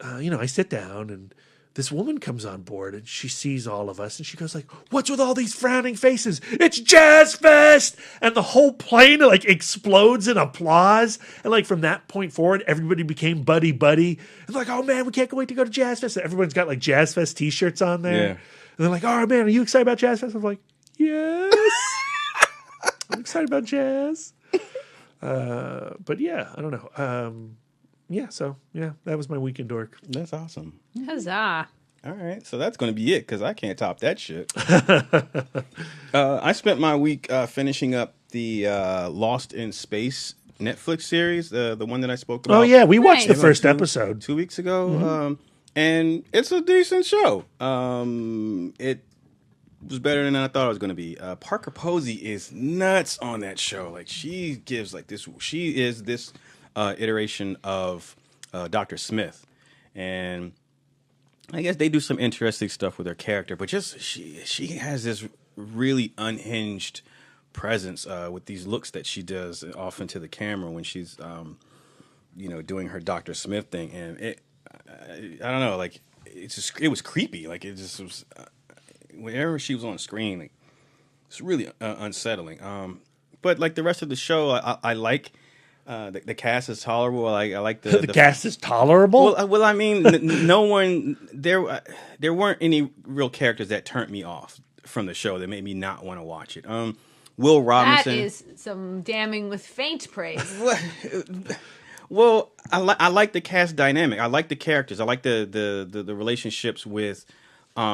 I sit down and this woman comes on board and she sees all of us and she goes like, "What's with all these frowning faces? It's Jazz Fest!" And the whole plane like explodes in applause. And like from that point forward, everybody became buddy. And like, "Oh man, we can't wait to go to Jazz Fest." And everyone's got like Jazz Fest t-shirts on there. Yeah. And they're like, "Oh man, are you excited about Jazz Fest?" I'm like, "Yes." I'm excited about jazz. But yeah, I don't know. That was my week in Dork. That's awesome. Huzzah. All right, so that's going to be it because I can't top that shit. I spent my week finishing up the Lost in Space Netflix series, the one that I spoke about. Oh yeah, we watched the Nice. first episode 2 weeks ago, and it's a decent show. It was better than I thought it was going to be. Parker Posey is nuts on that show. Like she gives like this. She is this iteration of Dr. Smith, and I guess they do some interesting stuff with her character. But just she has this really unhinged presence with these looks that she does off into the camera when she's doing her Dr. Smith thing, and I don't know, like it was creepy. Like it just was. Whenever she was on screen, like, it's really unsettling. But like the rest of the show, I like the cast is tolerable. I like the cast is tolerable. Well, I mean, no one there weren't any real characters that turned me off from the show that made me not want to watch it. Will Robinson. That is some damning with faint praise. Well, I like the cast dynamic. I like the characters. I like the relationships with.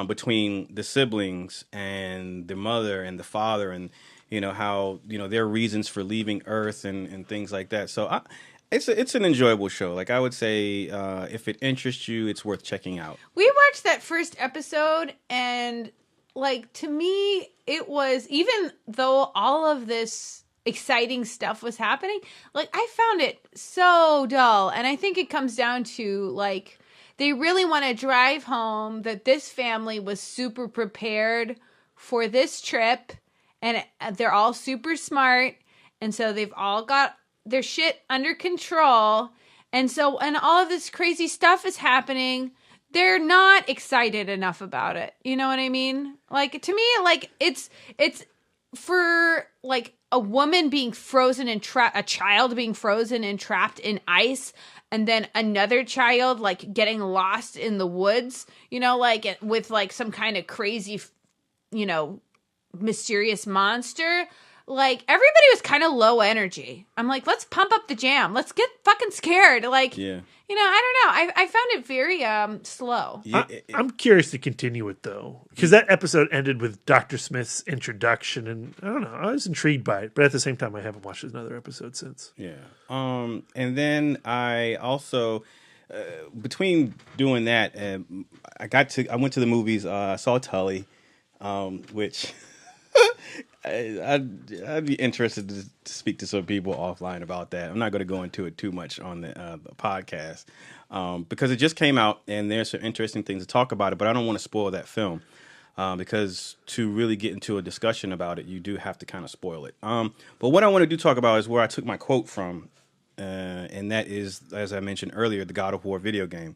Between the siblings and the mother and the father, and how their reasons for leaving Earth and things like that. So it's an enjoyable show. Like I would say, if it interests you, it's worth checking out. We watched that first episode, and like to me, it was, even though all of this exciting stuff was happening, like I found it so dull, and I think it comes down to like. They really want to drive home that this family was super prepared for this trip, and they're all super smart, and so they've all got their shit under control, and all of this crazy stuff is happening. They're not excited enough about it. You know what I mean? Like to me, like it's for like a woman being frozen and a child being frozen and trapped in ice. And then another child, like, getting lost in the woods, like, with, like, some kind of crazy, mysterious monster. Like, everybody was kind of low energy. I'm like, let's pump up the jam. Let's get fucking scared. Like, yeah. I don't know. I found it very slow. Yeah, I'm curious to continue it, though. Because that episode ended with Dr. Smith's introduction. And I don't know. I was intrigued by it. But at the same time, I haven't watched another episode since. Yeah. And then I also, between doing that, I went to the movies. I saw Tully, which... I'd be interested to speak to some people offline about that. I'm not going to go into it too much on the podcast because it just came out and there's some interesting things to talk about it, but I don't want to spoil that film because to really get into a discussion about it, you do have to kind of spoil it. But what I want to talk about is where I took my quote from, and that is, as I mentioned earlier, the God of War video game.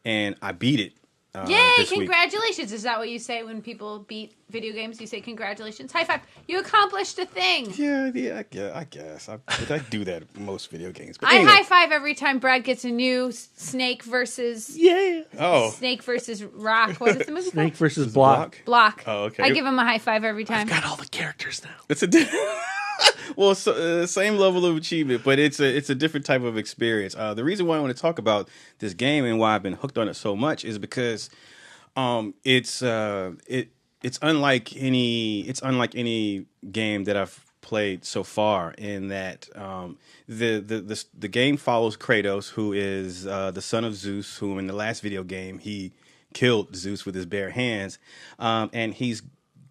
And I beat it Yay! this week. Congratulations! Is that what you say when people beat video games? You say congratulations, high five. You accomplished a thing. Yeah, I guess. I do that in most video games. But I anyway. high five every time Brad gets a new Snake versus Snake versus Rock. What is the movie Snake called? versus Block. Block. Oh, okay. I give him a high five every time. I've got all the characters now. It's a well, same level of achievement, but it's a different type of experience. The reason why I want to talk about this game and why I've been hooked on it so much is because it's unlike any game that I've played so far in that the game follows Kratos, who is the son of Zeus, who in the last video game he killed Zeus with his bare hands, and he's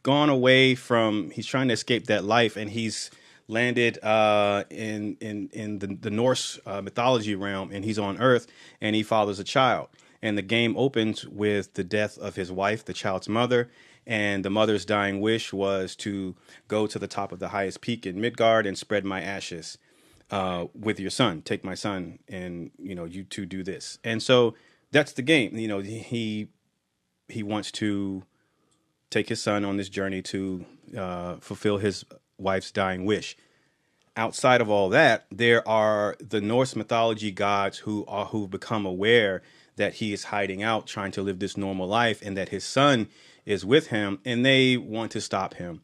gone away from. He's trying to escape that life, and he's landed in the Norse mythology realm, and he's on Earth, and he fathers a child. And the game opens with the death of his wife, the child's mother, and the mother's dying wish was to go to the top of the highest peak in Midgard and spread my ashes with your son. Take my son, and you two do this. And so that's the game. He wants to take his son on this journey to fulfill his wife's dying wish. Outside of all that, there are the Norse mythology gods who've become aware that he is hiding out, trying to live this normal life, and that his son is with him, and they want to stop him.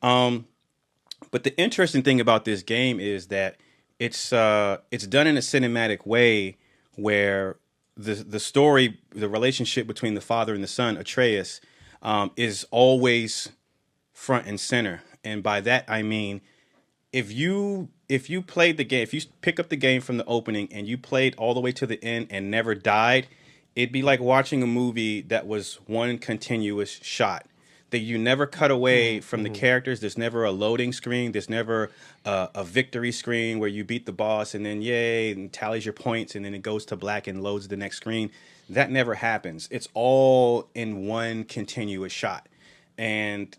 But the interesting thing about this game is that it's done in a cinematic way where the story, the relationship between the father and the son, Atreus, is always front and center. And by that I mean, if you played the game, if you pick up the game from the opening and you played all the way to the end and never died, it'd be like watching a movie that was one continuous shot. That you never cut away from the characters. There's never a loading screen. There's never a victory screen where you beat the boss and then yay and tallies your points and then it goes to black and loads the next screen. That never happens. It's all in one continuous shot, and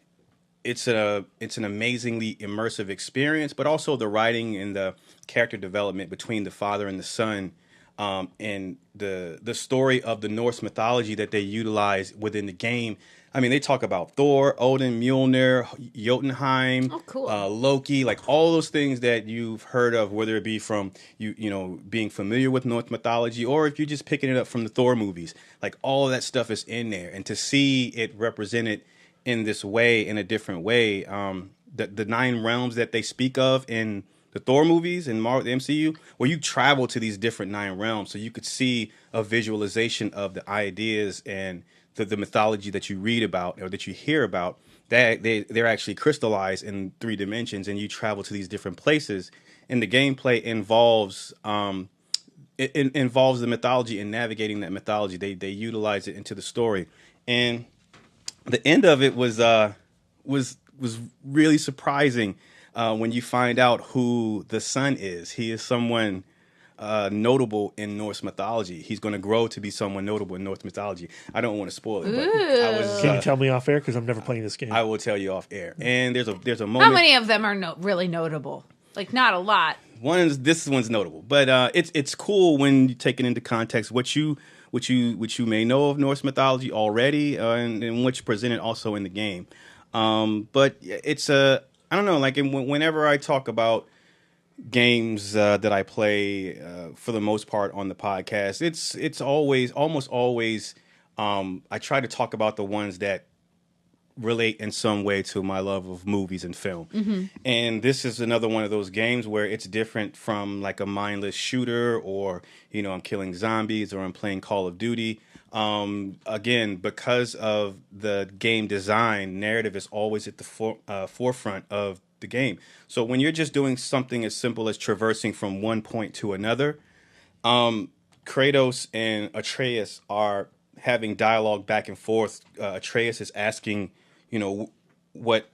it's an amazingly immersive experience. But also the writing and the character development between the father and the son, and the story of the Norse mythology that they utilize within the game. I mean, they talk about Thor, Odin, Mjolnir, Jotunheim, Loki, like all those things that you've heard of, whether it be from being familiar with Norse mythology or if you're just picking it up from the Thor movies. Like all of that stuff is in there, and to see it represented in this way, in a different way, the 9 realms that they speak of in the Thor movies and the MCU, where you travel to these different 9 realms, so you could see a visualization of the ideas and the mythology that you read about or that you hear about, that they're actually crystallized in 3 dimensions, and you travel to these different places. And the gameplay involves involves the mythology and navigating that mythology. They utilize it into the story, and the end of it was really surprising when you find out who the son is. He is someone notable in Norse mythology. He's going to grow to be someone notable in Norse mythology. I don't want to spoil it. But can you tell me off air? Because I'm never playing this game. I will tell you off air. And there's a moment. How many of them are really notable? Like, not a lot. This one's notable, but it's cool when you take it into context what you may know of Norse mythology already, and what's presented also in the game. But it's I don't know. Like whenever I talk about games that I play, for the most part on the podcast, it's almost always I try to talk about the ones that relate in some way to my love of movies and film. And this is another one of those games where it's different from like a mindless shooter, or I'm killing zombies, or I'm playing Call of Duty. Again, because of the game design, narrative is always at the forefront of the game. So when you're just doing something as simple as traversing from one point to another, Kratos and Atreus are having dialogue back and forth. Atreus is asking, what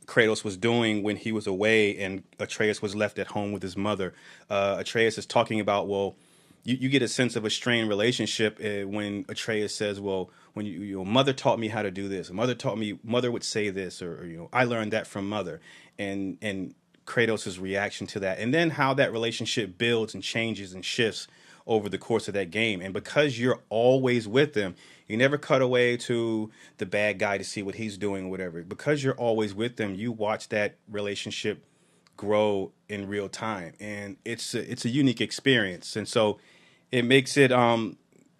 Kratos was doing when he was away, and Atreus was left at home with his mother. Atreus is talking about, well, you get a sense of a strained relationship when Atreus says, well, when your mother taught me how to do this, mother would say this, or I learned that from mother, and Kratos' reaction to that, and then how that relationship builds and changes and shifts over the course of that game. And because you're always with them, you never cut away to the bad guy to see what he's doing or whatever. Because you're always with them, you watch that relationship grow in real time, and it's a unique experience. And so it makes it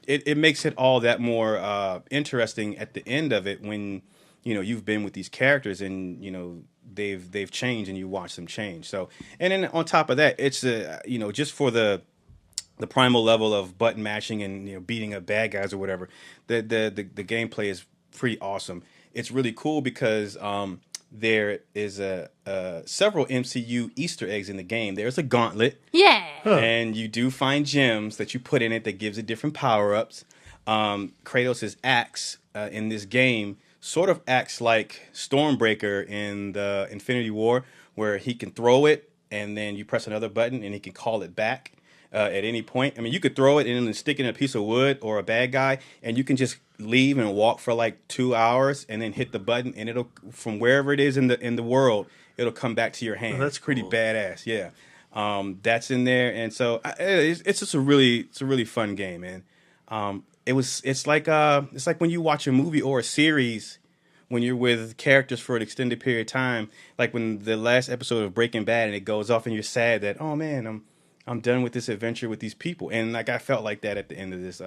it makes it all that more interesting at the end of it when you've been with these characters and they've changed and you watch them change. So, and then on top of that, it's just for the primal level of button mashing and beating up bad guys or whatever, the gameplay is pretty awesome. It's really cool because there is several MCU Easter eggs in the game. There's a gauntlet, and you do find gems that you put in it that gives it different power ups. Kratos' axe in this game sort of acts like Stormbreaker in the Infinity War, where he can throw it and then you press another button and he can call it back at any point. I mean, you could throw it and then stick it in a piece of wood or a bad guy, and you can just leave and walk for like 2 hours and then hit the button, and it'll, from wherever it is in the world, it'll come back to your hand. Oh, that's pretty cool. Badass, yeah. That's in there, and so it's just a really fun game, man. It's like when you watch a movie or a series when you're with characters for an extended period of time, like when the last episode of Breaking Bad and it goes off and you're sad that, oh man, I'm done with this adventure with these people, and like I felt like that at the end of this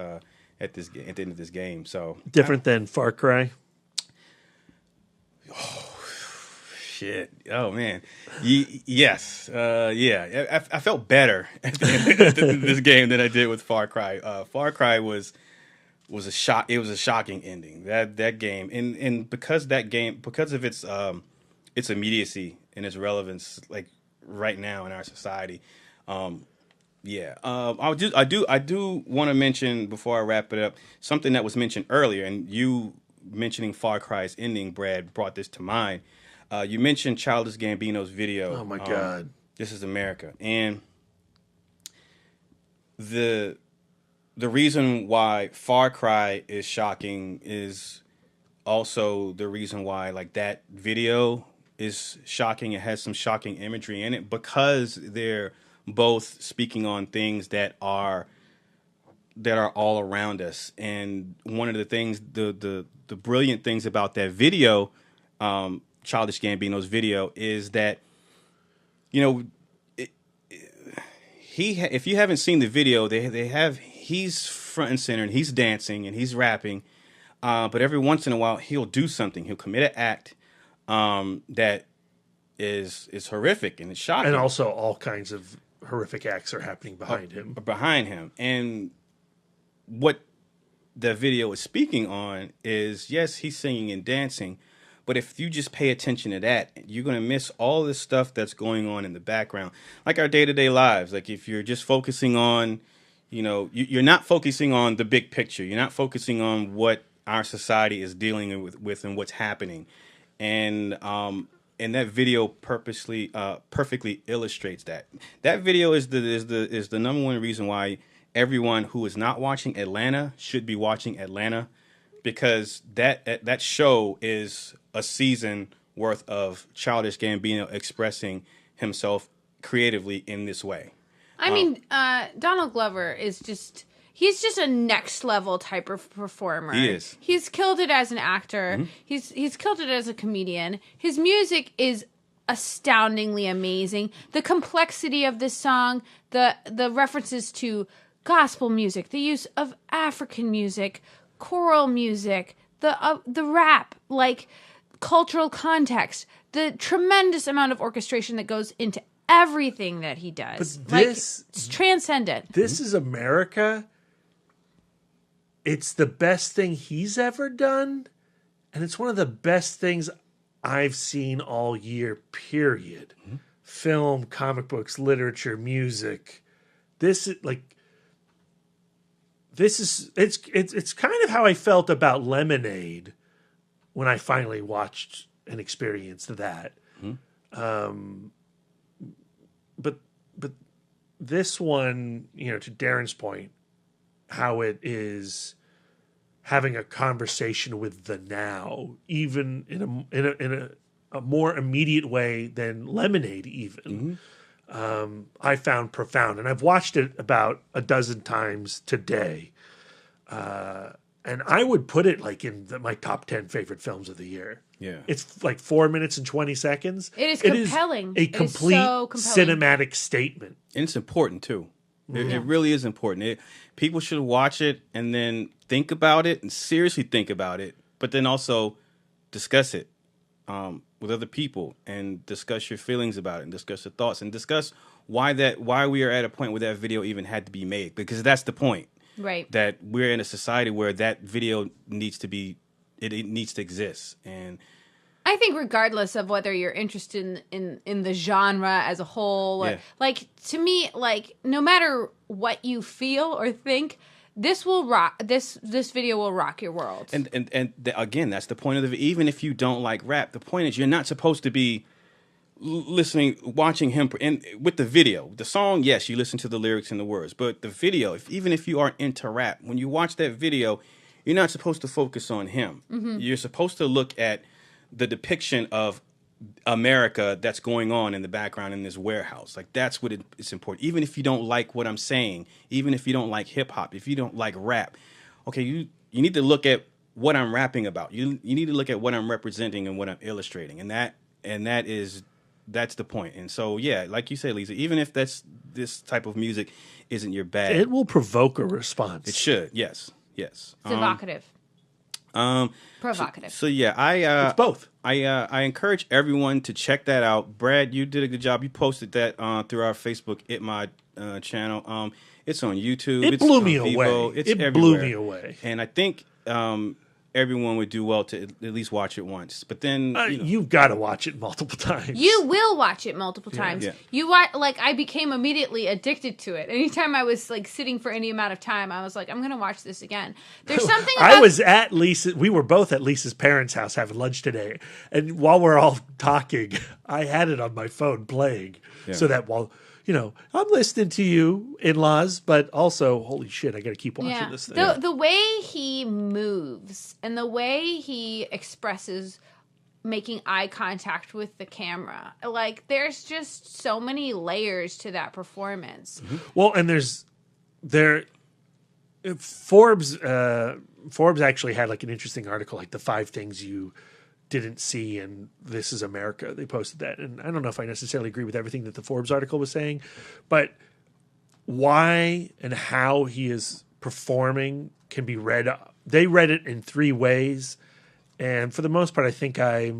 at the end of this game. So different than Far Cry. Oh shit! Oh man, yes, yeah. I felt better at the end of this game than I did with Far Cry. Far Cry was a shock. It was a shocking ending. That game, and because of its immediacy and its relevance, like right now in our society. I do want to mention before I wrap it up something that was mentioned earlier, and you mentioning Far Cry's ending, Brad, brought this to mind. You mentioned Childish Gambino's video. Oh my God, This Is America, and the reason why Far Cry is shocking is also the reason why like that video is shocking. It has some shocking imagery in it because they're both speaking on things that are all around us. And one of the things, the brilliant things about that video, Childish Gambino's video, is that if you haven't seen the video, he's front and center and he's dancing and he's rapping, but every once in a while he'll do something. He'll commit an act that is horrific and it's shocking. And also all kinds of horrific acts are happening behind him. And what the video is speaking on is, yes, he's singing and dancing, but if you just pay attention to that, you're going to miss all this stuff that's going on in the background, like our day-to-day lives. Like if you're just focusing on, you're not focusing on the big picture. You're not focusing on what our society is dealing with and what's happening. And that video perfectly illustrates that. That video is the number one reason why everyone who is not watching Atlanta should be watching Atlanta, because that show is a season worth of Childish Gambino expressing himself creatively in this way. I mean, Donald Glover is he's just a next level type of performer. He is. He's killed it as an actor. Mm-hmm. He's killed it as a comedian. His music is astoundingly amazing. The complexity of this song, the references to gospel music, the use of African music, choral music, the rap, like cultural context, the tremendous amount of orchestration that goes into everything that he does. But this, it's transcendent. This Is America. It's the best thing he's ever done, and it's one of the best things I've seen all year, period. Mm-hmm. Film, comic books, literature, music. It's kind of how I felt about Lemonade when I finally watched and experienced that. Mm-hmm. But this one, to Darren's point, how it is having a conversation with the now, even in a more immediate way than Lemonade, even. I found profound. And I've watched it about a dozen times today. And I would put it like in my top 10 favorite films of the year. Yeah. It's like 4 minutes and 20 seconds. It is compelling. A complete so compelling. cinematic statement. And it's important too. It really is important. People should watch it and then think about it and seriously think about it, but then also discuss it with other people and discuss your feelings about it and discuss your thoughts and discuss why we are at a point where that video even had to be made, because that's the point. Right. That we're in a society where that video needs to be, it needs to exist. And I think regardless of whether you're interested in the genre as a whole, or, like, to me, like, no matter what you feel or think, this will rock. This video will rock your world. And again, that's the point of the video. Even if you don't like rap, the point is you're not supposed to be watching him. And with the video, the song, yes, you listen to the lyrics and the words, but the video, even if you aren't into rap, when you watch that video, you're not supposed to focus on him. Mm-hmm. You're supposed to look at the depiction of America that's going on in the background in this warehouse. Like, that's what it's important. Even if you don't like what I'm saying, even if you don't like hip hop, if you don't like rap, okay, you need to look at what I'm rapping about. You need to look at what I'm representing and what I'm illustrating. And that's the point. And so, yeah, like you said, Lisa, even if this type of music isn't your bag, it will provoke a response. It should. Yes. It's evocative. Provocative. So yeah, it's both. I encourage everyone to check that out. Brad, you did a good job. You posted that through our Facebook channel. It's on YouTube. It blew me away. It blew me away. And I think everyone would do well to at least watch it once. But then you've got to watch it multiple times. You will watch it multiple times. Yeah. You watch, like, I became immediately addicted to it. Anytime I was like sitting for any amount of time, I was like, I'm going to watch this again. There's something about... I was at Lisa. We were both at Lisa's parents' house having lunch today, and while we're all talking, I had it on my phone playing, so that while I'm listening to you, in-laws, but also, holy shit, I got to keep watching this thing. The way he moves and the way he expresses making eye contact with the camera, like, there's just so many layers to that performance. Mm-hmm. Well, and Forbes actually had like an interesting article, like the 5 things you didn't see in This Is America. They posted that. And I don't know if I necessarily agree with everything that the Forbes article was saying, but why and how he is performing can be read. They read it in 3 ways. And for the most part, I think I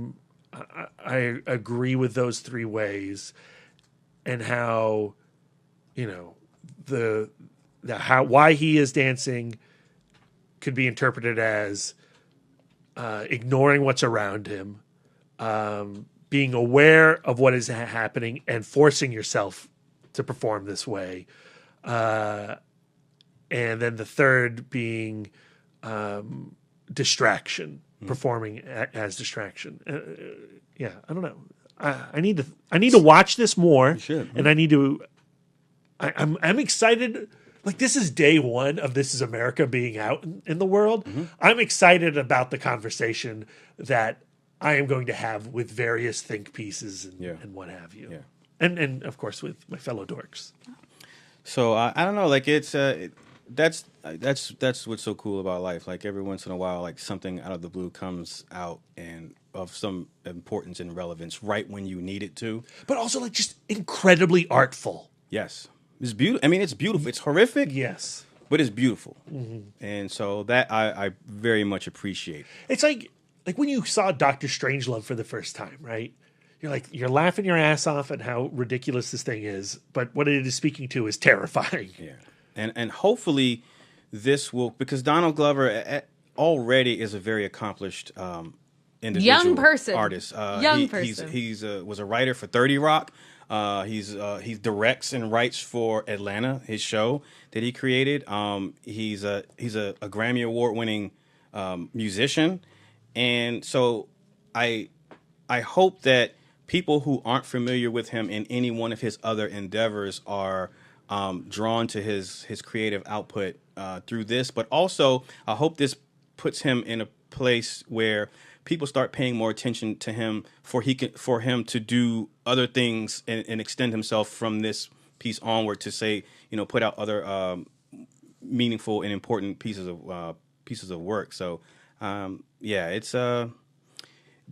agree with those 3 ways, and how, why he is dancing could be interpreted as ignoring what's around him, being aware of what is happening and forcing yourself to perform this way. And then the third being distraction, performing as distraction. I don't know. I need to watch this more. You should. And I need to. I'm excited. Like, this is day 1 of This Is America being out in the world. Mm-hmm. I'm excited about the conversation that I am going to have with various think pieces and what have you. Yeah. And of course with my fellow dorks. So I don't know, like, it's that's what's so cool about life. Like, every once in a while, like, something out of the blue comes out and of some importance and relevance right when you need it to. But also, like, just incredibly artful. Yes. It's beautiful. I mean, it's beautiful. It's horrific. Yes. But it's beautiful. Mm-hmm. And so that I very much appreciate. It's like when you saw Dr. Strangelove for the first time, right? You're laughing your ass off at how ridiculous this thing is, but what it is speaking to is terrifying. Yeah. And hopefully this will, because Donald Glover already is a very accomplished individual artist. Young person. He's was a writer for 30 Rock. He directs and writes for Atlanta, his show that he created. He's a Grammy Award winning musician, and so I hope that people who aren't familiar with him in any one of his other endeavors are drawn to his creative output through this. But also, I hope this puts him in a place where people start paying more attention to him for him to do other things and extend himself from this piece onward to say, put out other meaningful and important pieces of work. So it's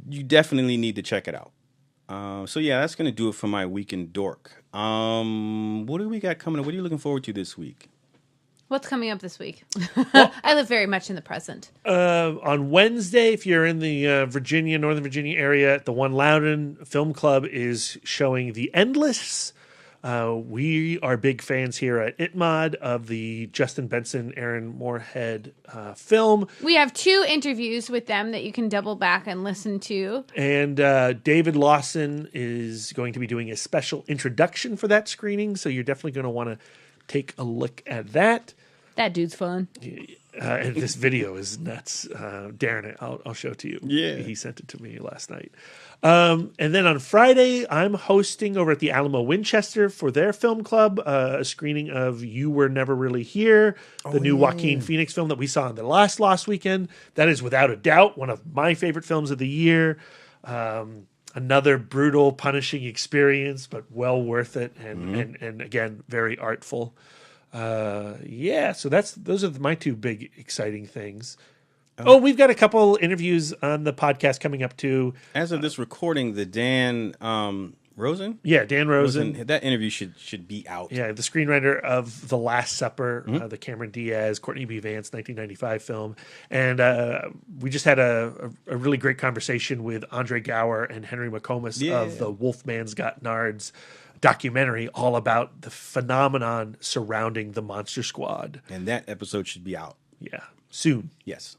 you definitely need to check it out. That's gonna do it for my week in Dork. What do we got coming up? What are you looking forward to this week? What's coming up this week? I live very much in the present. On Wednesday, if you're in the Northern Virginia area, the One Loudon Film Club is showing The Endless. We are big fans here at ITMOD of the Justin Benson, Aaron Moorhead film. We have 2 interviews with them that you can double back and listen to. And David Lawson is going to be doing a special introduction for that screening, so you're definitely going to want to take a look at that. That dude's fun. And this video is nuts. Darren, I'll show it to you. Yeah. He sent it to me last night. And then on Friday, I'm hosting over at the Alamo Winchester for their film club a screening of You Were Never Really Here, the new Joaquin Phoenix film that we saw in the last weekend. That is without a doubt one of my favorite films of the year. Another brutal, punishing experience, but well worth it, and again, very artful. So those are my 2 big exciting things. We've got a couple interviews on the podcast coming up too. As of this recording, the Dan Rosen? Yeah, Dan Rosen. That interview should be out. Yeah, the screenwriter of The Last Supper, the Cameron Diaz, Courtney B. Vance 1995 film. And we just had a really great conversation with Andre Gower and Henry McComas of the Wolfman's Got Nards documentary, all about the phenomenon surrounding the Monster Squad. And that episode should be out. Yeah, soon. Yes.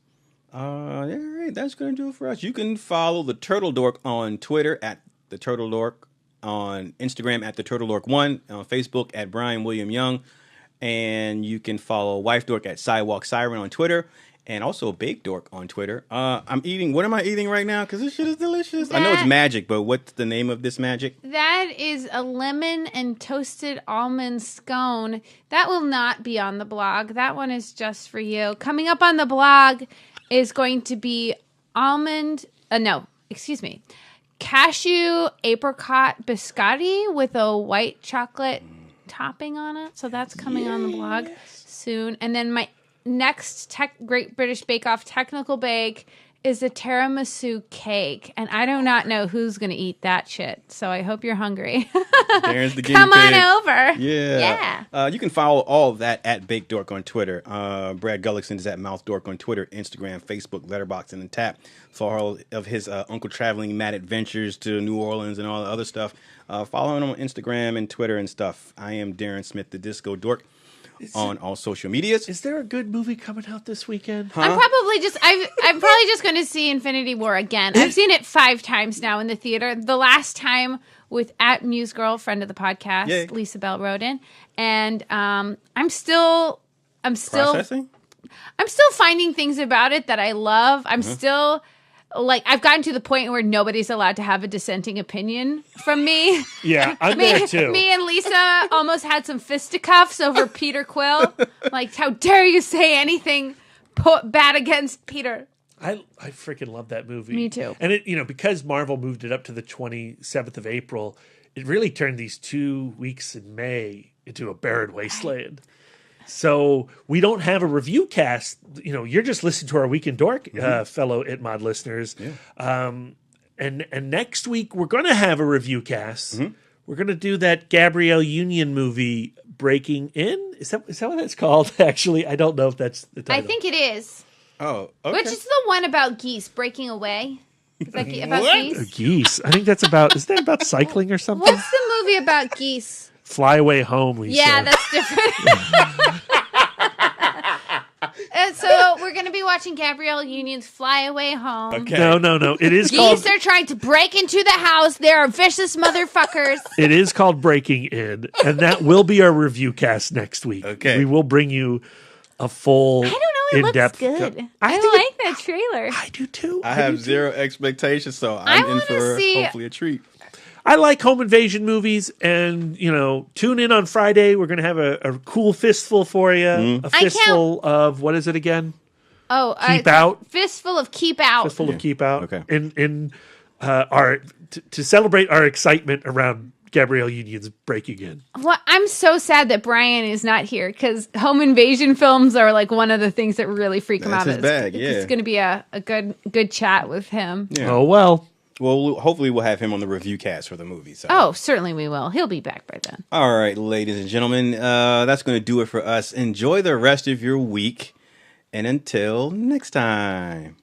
All right, that's going to do it for us. You can follow the Turtle Dork on Twitter at the Turtle Dork, on Instagram at the Turtle Dork 1, on Facebook at Brian William Young, and you can follow Wife Dork at Sidewalk Siren on Twitter, and also Bake Dork on Twitter. I'm eating. What am I eating right now? Because this shit is delicious. I know it's magic, but what's the name of this magic? That is a lemon and toasted almond scone. That will not be on the blog. That one is just for you. Coming up on the blog is going to be cashew apricot biscotti with a white chocolate topping on it. So that's coming on the blog soon. And then my next Great British Bake Off technical bake is a tiramisu cake. And I do not know who's going to eat that shit. So I hope you're hungry. There's the Come on over. Yeah. You can follow all of that at Bake Dork on Twitter. Brad Gullickson is at Mouth Dork on Twitter, Instagram, Facebook, Letterboxd, and Tap for all of his Uncle Traveling Mad Adventures to New Orleans and all the other stuff. Follow him on Instagram and Twitter and stuff. I am Darren Smith, the Disco Dork, on all social medias. Is there a good movie coming out this weekend? I'm probably just going to see Infinity War again. I've seen it 5 times now in the theater. The last time with at Muse Girl, friend of the podcast, Lisa Bell Roden, and I'm still Processing? I'm still finding things about it that I love. I'm still I've gotten to the point where nobody's allowed to have a dissenting opinion from me. Yeah, I'm there too. Me and Lisa almost had some fisticuffs over Peter Quill. Like, how dare you say anything bad against Peter? I freaking love that movie. Me too. And it because Marvel moved it up to the 27th of April, it really turned these 2 weeks in May into a barren wasteland. So we don't have a review cast. You're just listening to our Week in Dork, fellow ITMOD listeners. Yeah. And next week we're going to have a review cast. We're going to do that Gabrielle Union movie, Breaking In. Is that what that's called? Actually, I don't know if that's the title. I think it is. Oh, okay. Which is the one about geese breaking away? Is that about geese? Geese. I think that's about. Isn't that about cycling or something? What's the movie about geese? Fly Away Home, Lisa. Yeah, that's different. And so we're going to be watching Gabrielle Union's Fly Away Home. Okay. No. It is geese called... are trying to break into the house. They are vicious motherfuckers. It is called Breaking In, and that will be our review cast next week. Okay. We will bring you a full, I don't know, it in-depth... looks good. I like that trailer. I do too. I have zero expectations, so I'm in for hopefully a treat. I like home invasion movies, and, tune in on Friday. We're going to have a cool fistful for you. A fistful of, what is it again? Keep Out. Fistful of Keep Out. Fistful of Keep Out. Okay. In our to celebrate our excitement around Gabrielle Union's breaking in. Well, I'm so sad that Brian is not here because home invasion films are like one of the things that really freak him out. That's his bag, yeah. It's going to be a good chat with him. Yeah. Oh, well. Well, hopefully we'll have him on the review cast for the movie. So. Oh, certainly we will. He'll be back by then. All right, ladies and gentlemen, that's going to do it for us. Enjoy the rest of your week, and until next time.